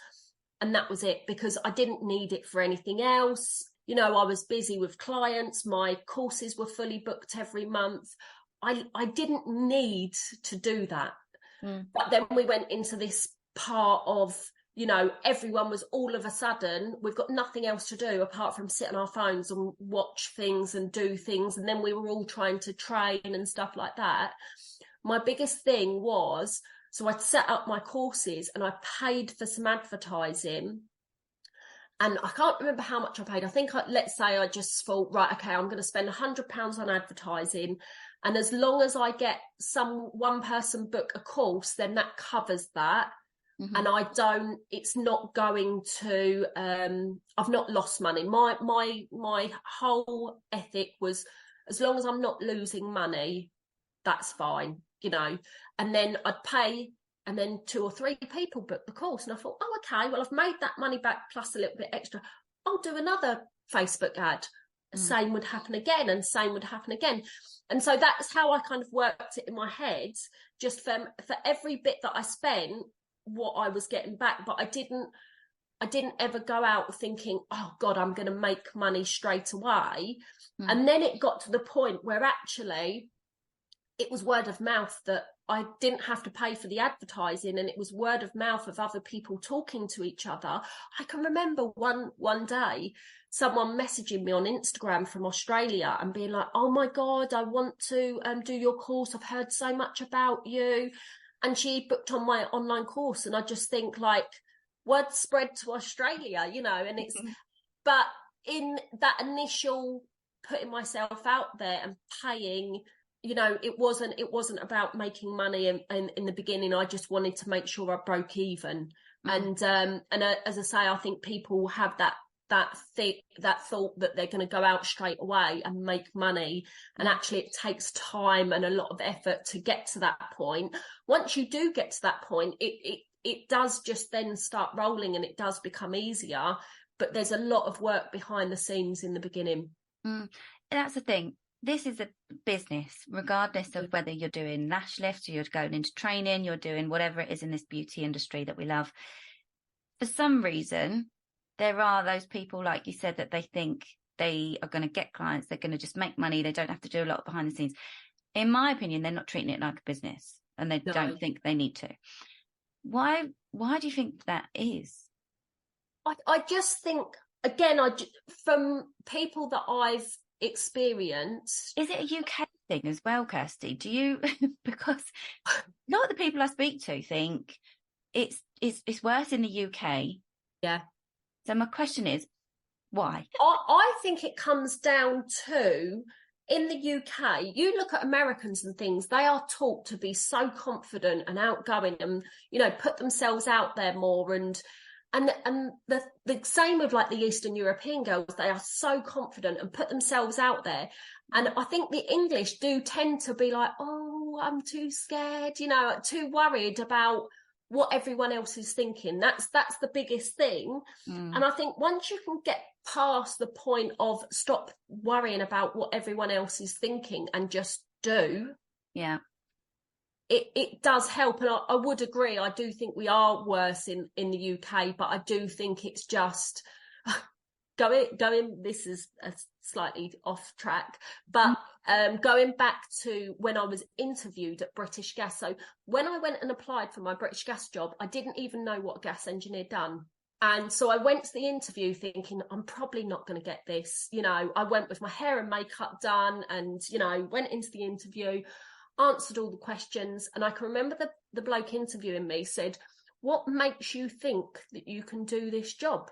[SPEAKER 2] and that was it, because I didn't need it for anything else. You know, I was busy with clients. My courses were fully booked every month. I didn't need to do that. But then we went into this part of, you know, everyone was all of a sudden, we've got nothing else to do apart from sit on our phones and watch things and do things. And then we were all trying to train and stuff like that. My biggest thing was, so I'd set up my courses and I paid for some advertising. And I can't remember how much I paid. I think, let's say I just thought, right, okay, I'm going to spend £100 on advertising. And as long as I get one person book a course, then that covers that. And it's not going to, I've not lost money. My whole ethic was, as long as I'm not losing money, that's fine, you know. And then I'd pay, and then 2 or 3 people booked the course. And I thought, oh, okay, well, I've made that money back plus a little bit extra. I'll do another Facebook ad. Same would happen again, and same would happen again. And so that's how I kind of worked it in my head, just for every bit that I spent, what I was getting back. But I didn't ever go out thinking, oh God, I'm going to make money straight away. And then it got to the point where actually it was word of mouth, that I didn't have to pay for the advertising, and it was word of mouth of other people talking to each other. I can remember one day someone messaging me on Instagram from Australia and being like, oh my God, I want to do your course. I've heard so much about you. And she booked on my online course. And I just think, like, word spread to Australia, you know, and it's, but in that initial putting myself out there and paying, you know, it wasn't about making money in the beginning. I just wanted to make sure I broke even. And as I say, I think people have that thought that they're going to go out straight away and make money, and actually it takes time and a lot of effort to get to that point. Once you do get to that point, it does just then start rolling, and it does become easier, but there's a lot of work behind the scenes in the beginning.
[SPEAKER 3] That's the thing. This is a business, regardless of whether you're doing lash lifts or you're going into training, you're doing whatever it is in this beauty industry that we love. For some reason, there are those people, like you said, that they think they are going to get clients, they're going to just make money, they don't have to do a lot behind the scenes. In my opinion, they're not treating it like a business, and they don't think they need to. Why do you think that is?
[SPEAKER 2] I just think, again, from people that I've experienced.
[SPEAKER 3] Is it a UK thing as well, Kirsty? Do you, because a lot of the people I speak to think it's worse in the UK.
[SPEAKER 2] Yeah.
[SPEAKER 3] So my question is, why?
[SPEAKER 2] I think it comes down to, in the UK, you look at Americans and things, they are taught to be so confident and outgoing and, you know, put themselves out there more. And the same with like the Eastern European girls, they are so confident and put themselves out there. And I think the English do tend to be like, oh, I'm too scared, you know, too worried about what everyone else is thinking. That's the biggest thing. And I think once you can get past the point of stop worrying about what everyone else is thinking and just do, it does help. And I would agree, I do think we are worse in the UK, but I do think it's just going this is a slightly off track, but going back to when I was interviewed at British Gas. So when I went and applied for my British Gas job, I didn't even know what a gas engineer done. And so I went to the interview thinking, I'm probably not going to get this. You know, I went with my hair and makeup done and, you know, went into the interview, answered all the questions. And I can remember the bloke interviewing me said, what makes you think that you can do this job?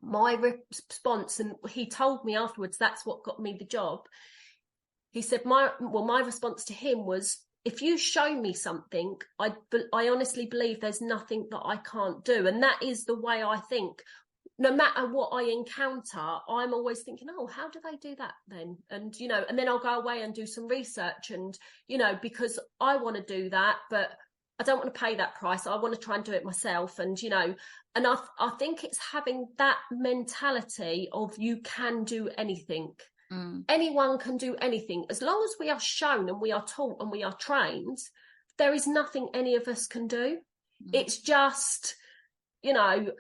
[SPEAKER 2] My response, and he told me afterwards, that's what got me the job. He said, my response to him was, if you show me something, I honestly believe there's nothing that I can't do. And that is the way I think. no matter what I encounter, I'm always thinking, oh, how do they do that then? And, you know, and then I'll go away and do some research and, you know, because I want to do that, but I don't want to pay that price. I want to try and do it myself. And, you know, and I think it's having that mentality of you can do anything. Anyone can do anything. As long as we are shown and we are taught and we are trained, there is nothing any of us can do. It's just, you know,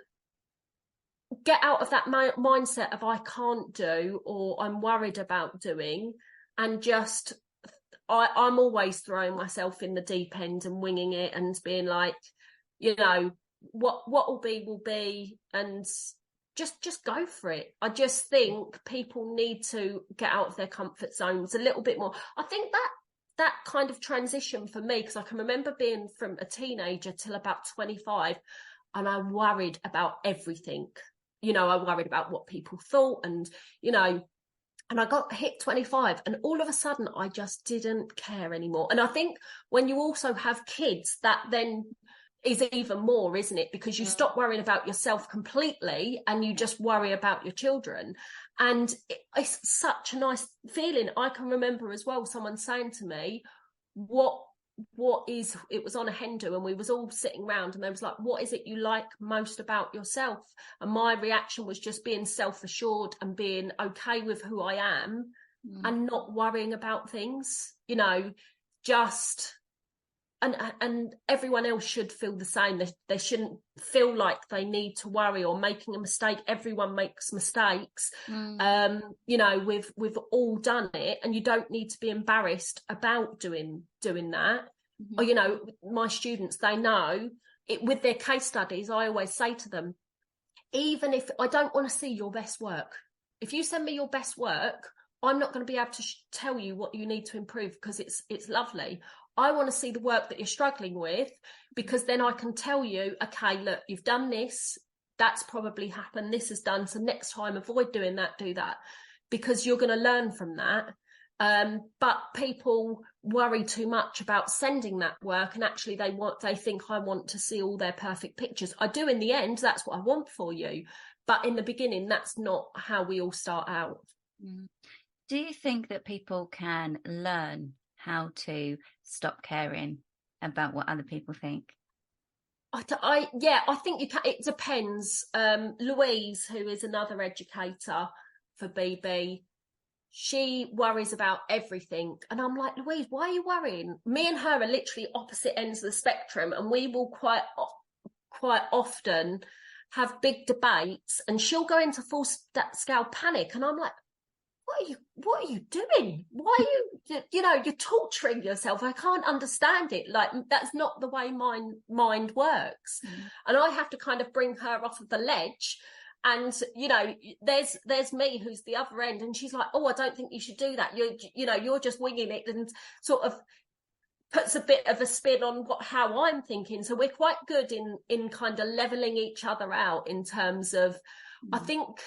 [SPEAKER 2] get out of that mindset of I can't do or I'm worried about doing, and just I'm always throwing myself in the deep end and winging it and being like, you know, what will be, and just go for it. I just think people need to get out of their comfort zones a little bit more. I think that kind of transition for me, because I can remember being from a teenager till about 25, and I worried about everything. You know, I worried about what people thought, and, you know, and I got hit 25 and all of a sudden I just didn't care anymore. And I think when you also have kids, that then is even more, isn't it? Because you stop worrying about yourself completely and you just worry about your children. And it's such a nice feeling. I can remember as well someone saying to me, it was on a hen do and we was all sitting around and they was like, what is it you like most about yourself? And my reaction was just being self-assured and being okay with who I am and not worrying about things, you know, just and everyone else should feel the same. They shouldn't feel like they need to worry or making a mistake. Everyone makes mistakes. You know, we've all done it, and you don't need to be embarrassed about doing that. Or, you know, my students, they know it with their case studies. I always say to them, even if I don't want to see your best work, if you send me your best work, I'm not going to be able to tell you what you need to improve because it's lovely. I want to see the work that you're struggling with, because then I can tell you, okay, look, you've done this, that's probably happened, this has done, so next time avoid doing that, do that, because you're going to learn from that. But people worry too much about sending that work, and actually they think I want to see all their perfect pictures. I do in the end, that's what I want for you, but in the beginning, that's not how we all start out.
[SPEAKER 3] Do you think that people can learn how to stop caring about what other people think?
[SPEAKER 2] I think you can. It depends. Louise, who is another educator for BB, she worries about everything, and I'm like, Louise, why are you worrying? Me and her are literally opposite ends of the spectrum, and we will quite often have big debates, and she'll go into full scale panic, and I'm like, what are you doing? Why are you're torturing yourself? I can't understand it. Like, that's not the way mind works. And I have to kind of bring her off of the ledge. And, you know, there's me who's the other end, and she's like, oh, I don't think you should do that. You're just winging it, and sort of puts a bit of a spin on how I'm thinking. So we're quite good in kind of leveling each other out in terms of, I think.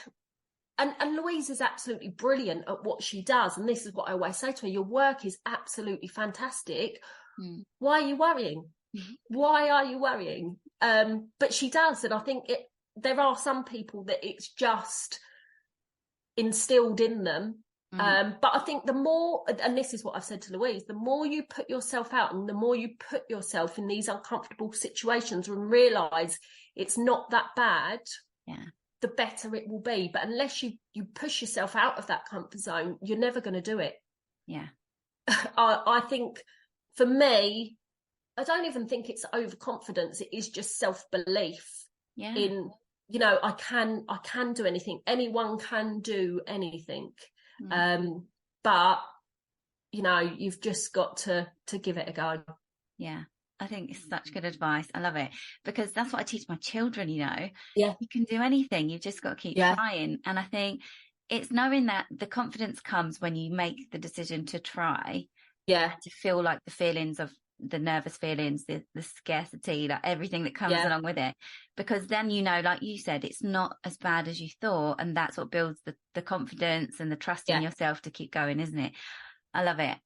[SPEAKER 2] And Louise is absolutely brilliant at what she does. And this is what I always say to her, your work is absolutely fantastic. Why are you worrying? Why are you worrying? But she does. And I think there are some people that it's just instilled in them. But I think the more, and this is what I've said to Louise, the more you put yourself out and the more you put yourself in these uncomfortable situations and realise it's not that bad, the better it will be. But unless you push yourself out of that comfort zone, you're never going to do it. I think for me, I don't even think it's overconfidence. It is just self-belief in, you know, I can do anything. Anyone can do anything. But, you know, you've just got to give it a go.
[SPEAKER 3] Yeah. I think it's such good advice. I love it, because that's what I teach my children, you know.
[SPEAKER 2] You
[SPEAKER 3] can do anything. You've just got to keep trying. And I think it's knowing that the confidence comes when you make the decision to try. To feel like the feelings of the nervous feelings, the scarcity, like everything that comes along with it. Because then, you know, like you said, it's not as bad as you thought. And that's what builds the confidence and the trust in yourself to keep going, isn't it? I love it.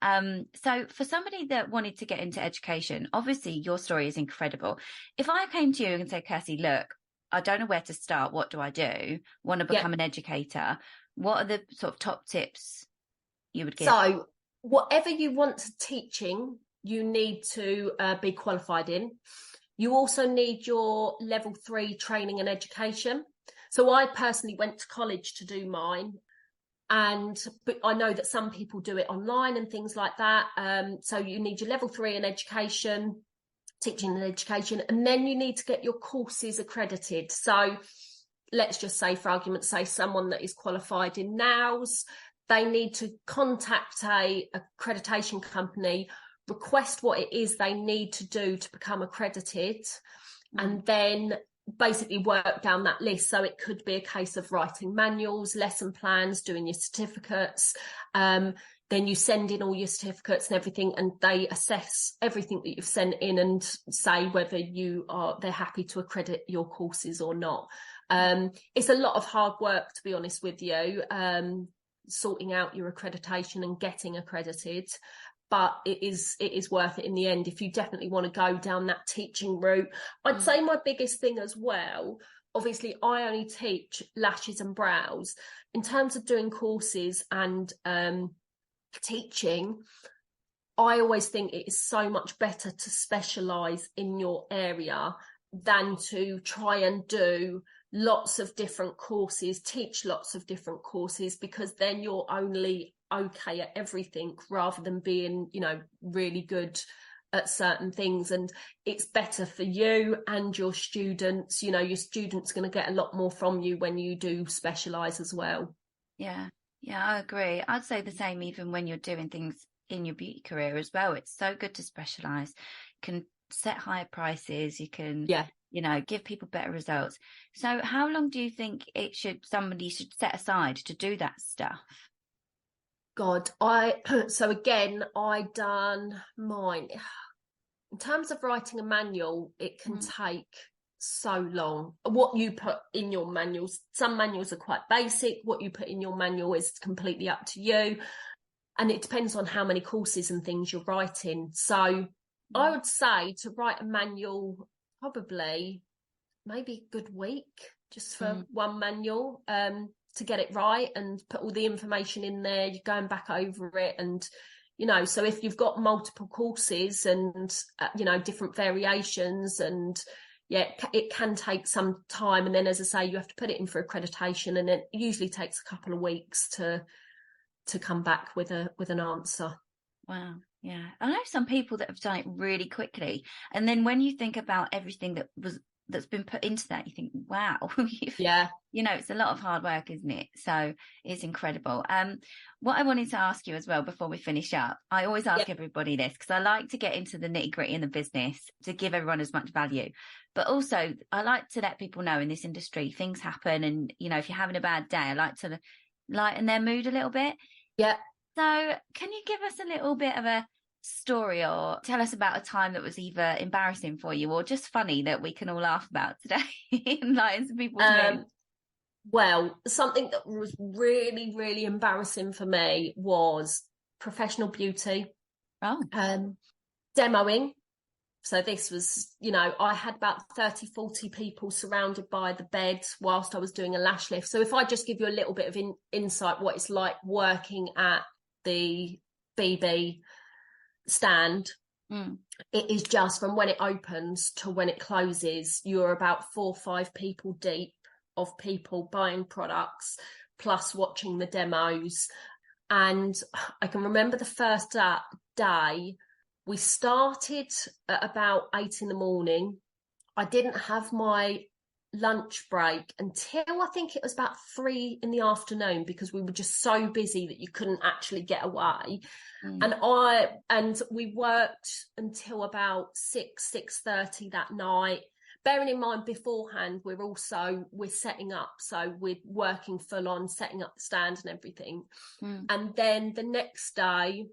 [SPEAKER 3] So for somebody that wanted to get into education, obviously your story is incredible. If I came to you and said, Kirsty, look, I don't know where to start. What do I do? Want to become an educator. What are the sort of top tips you would give?
[SPEAKER 2] So whatever you want to teaching, you need to be qualified in. You also need your level 3 training and education. So I personally went to college to do mine. But I know that some people do it online and things like that. So you need your level 3 in education, teaching and education, and then you need to get your courses accredited. So let's just say, for argument's sake, someone that is qualified in NOWS, they need to contact a accreditation company, request what it is they need to do to become accredited, and then basically work down that list. So it could be a case of writing manuals, lesson plans, doing your certificates. Then you send in all your certificates and everything, and they assess everything that you've sent in and say whether they're happy to accredit your courses or not. It's a lot of hard work, to be honest with you, sorting out your accreditation and getting accredited. But it is worth it in the end if you definitely want to go down that teaching route. I'd say my biggest thing as well, obviously I only teach lashes and brows. In terms of doing courses and teaching, I always think it is so much better to specialise in your area than to try and do lots of different courses, teach lots of different courses, because then you're only okay at everything rather than being, really good at certain things. And it's better for you and your students. Your students are going to get a lot more from you when you do specialise as well.
[SPEAKER 3] Yeah, I agree. I'd say the same even when you're doing things in your beauty career as well. It's so good to specialise. You can set higher prices. You can, give people better results. So how long do you think somebody should set aside to do that stuff?
[SPEAKER 2] God, so again, I done mine. In terms of writing a manual, it can take so long. What you put in your manuals, some manuals are quite basic. What you put in your manual is completely up to you. And it depends on how many courses and things you're writing. So I would say to write a manual, probably maybe a good week just for one manual, to get it right and put all the information in there. You're going back over it, and so if you've got multiple courses and different variations, and it can take some time. And then, as I say, you have to put it in for accreditation, and it usually takes a couple of weeks to come back with an answer.
[SPEAKER 3] Wow. Yeah, I know some people that have done it really quickly, and then when you think about everything that's been put into that, you think, wow.
[SPEAKER 2] Yeah.
[SPEAKER 3] It's a lot of hard work, isn't it? So it's incredible. What I wanted to ask you as well before we finish up, I always ask everybody this because I like to get into the nitty-gritty in the business to give everyone as much value. But also I like to let people know in this industry things happen, and if you're having a bad day, I like to lighten their mood a little bit.
[SPEAKER 2] Yeah.
[SPEAKER 3] So can you give us a little bit of a story, or tell us about a time that was either embarrassing for you or just funny that we can all laugh about today and lighten some people's mood?
[SPEAKER 2] Well, something that was really, really embarrassing for me was professional beauty. Demoing. So this was, I had about 30, 40 people surrounded by the bed whilst I was doing a lash lift. So if I just give you a little bit of insight what it's like working at the BB stand, it is just from when it opens to when it closes, you're about 4 or 5 people deep of people buying products plus watching the demos. And I can remember the first day we started at about 8 a.m. I didn't have my lunch break until I think it was about 3 p.m, because we were just so busy that you couldn't actually get away. And we worked until about 6:30 that night. Bearing in mind beforehand, we're setting up, so we're working full on setting up the stand and everything. And then the next day,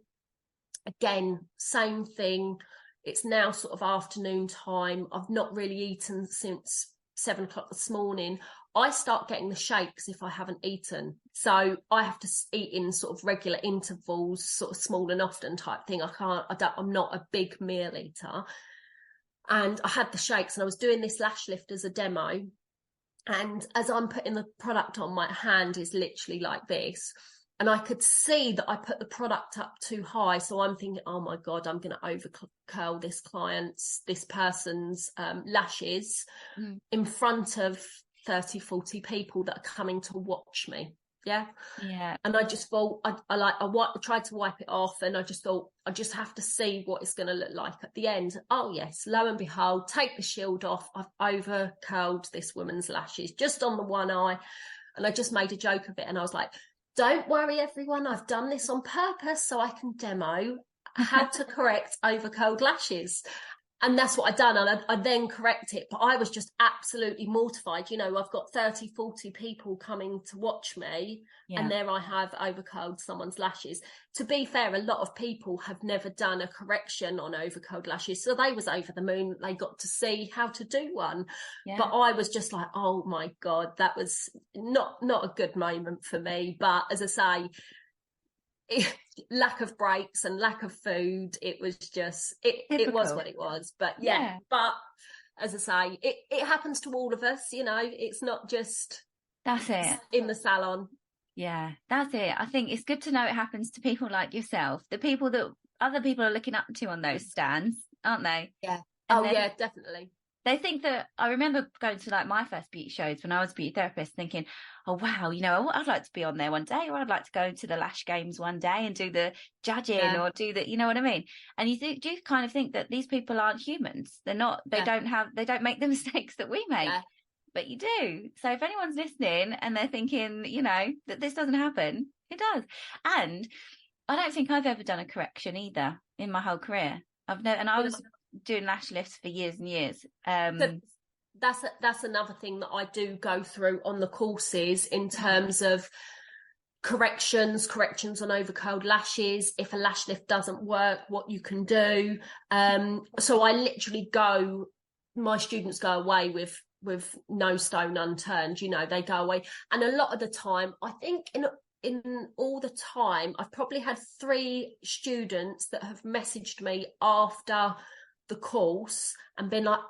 [SPEAKER 2] again, same thing. It's now sort of afternoon time. I've not really eaten since 7 o'clock this morning. I start getting the shakes if I haven't eaten. So I have to eat in sort of regular intervals, sort of small and often type thing. I'm not a big meal eater. And I had the shakes, and I was doing this lash lift as a demo. And as I'm putting the product on, my hand is literally like this. And I could see that I put the product up too high. So I'm thinking, oh my God, I'm going to over curl this person's lashes in front of 30, 40 people that are coming to watch me. Yeah. And I just thought, I tried to wipe it off, and I just thought, I just have to see what it's going to look like at the end. Oh yes, lo and behold, take the shield off. I've over curled this woman's lashes just on the one eye. And I just made a joke of it. And I was like, don't worry, everyone, I've done this on purpose so I can demo how to correct over curled lashes. And that's what I'd done. And I then correct it. But I was just absolutely mortified. You know, I've got 30, 40 people coming to watch me. Yeah. And there I have overcurled someone's lashes. To be fair, a lot of people have never done a correction on overcurled lashes. So they was over the moon. They got to see how to do one. Yeah. But I was just like, oh my God, that was not a good moment for me. But as I say, lack of breaks and lack of food, it was just it was what it was. But yeah, but as I say, it happens to all of us, you know. It's not just
[SPEAKER 3] that's it
[SPEAKER 2] in the salon.
[SPEAKER 3] Yeah, that's it. I think it's good to know it happens to people like yourself, the people that other people are looking up to on those stands, aren't they?
[SPEAKER 2] Yeah. Yeah, definitely.
[SPEAKER 3] They think that, I remember going to like my first beauty shows when I was a beauty therapist, thinking, oh wow, you know, I'd like to be on there one day, or I'd like to go to the lash games one day and do the judging or do the, you know what I mean? And you kind of think that these people aren't humans. They're not, they don't make the mistakes that we make, but you do. So if anyone's listening and they're thinking, you know, that this doesn't happen, it does. And I don't think I've ever done a correction either in my whole career. I was doing lash lifts for years and years.
[SPEAKER 2] That's another thing that I do go through on the courses in terms of corrections on overcurled lashes. If a lash lift doesn't work, what you can do. So I literally my students go away with no stone unturned. You know, they go away, and a lot of the time, I think in all the time, I've probably had 3 students that have messaged me after the course and been like,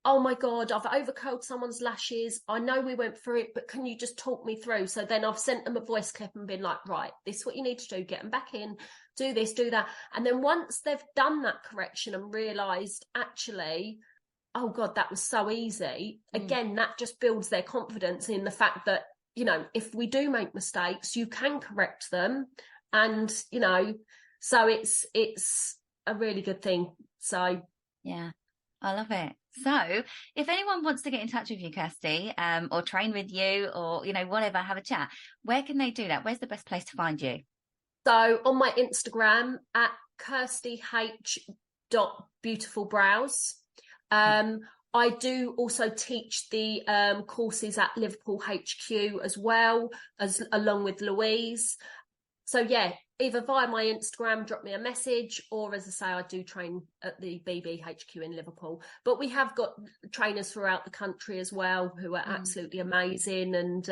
[SPEAKER 2] oh my God, I've overcurled someone's lashes. I know we went through it, but can you just talk me through? So then I've sent them a voice clip and been like, right, this is what you need to do. Get them back in, do this, do that. And then once they've done that correction and realised, actually, oh God, that was so easy. Again, that just builds their confidence in the fact that, you know, if we do make mistakes, you can correct them. And, you know, so it's a really good thing. So
[SPEAKER 3] yeah, I love it. So if anyone wants to get in touch with you, Kirsty, or train with you, or, you know, whatever, have a chat, where can they do that? Where's the best place to find you?
[SPEAKER 2] So on my Instagram at kirstyh.beautifulbrows. I do also teach the courses at Liverpool HQ as well, along with Louise. So yeah, either via my Instagram, drop me a message, or as I say, I do train at the BB HQ in Liverpool. But we have got trainers throughout the country as well who are absolutely amazing. And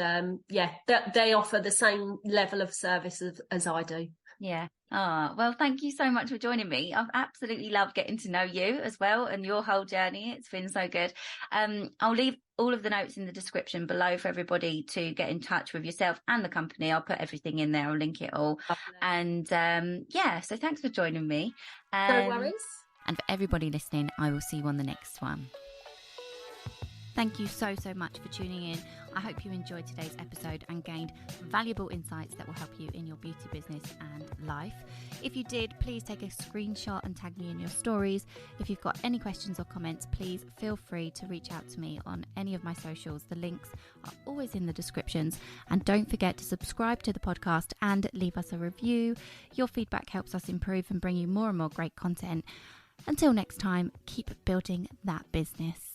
[SPEAKER 2] they offer the same level of service as I do.
[SPEAKER 3] Yeah. Oh, well, thank you so much for joining me. I've absolutely loved getting to know you as well and your whole journey. It's been so good. I'll leave all of the notes in the description below for everybody to get in touch with yourself and the company. I'll put everything in there. I'll link it all. And so thanks for joining me.
[SPEAKER 2] No worries.
[SPEAKER 1] And for everybody listening, I will see you on the next one. Thank you so much for tuning in. I hope you enjoyed today's episode and gained valuable insights that will help you in your beauty business and life. If you did, please take a screenshot and tag me in your stories. If you've got any questions or comments, please feel free to reach out to me on any of my socials. The links are always in the descriptions. And don't forget to subscribe to the podcast and leave us a review. Your feedback helps us improve and bring you more and more great content. Until next time, keep building that business.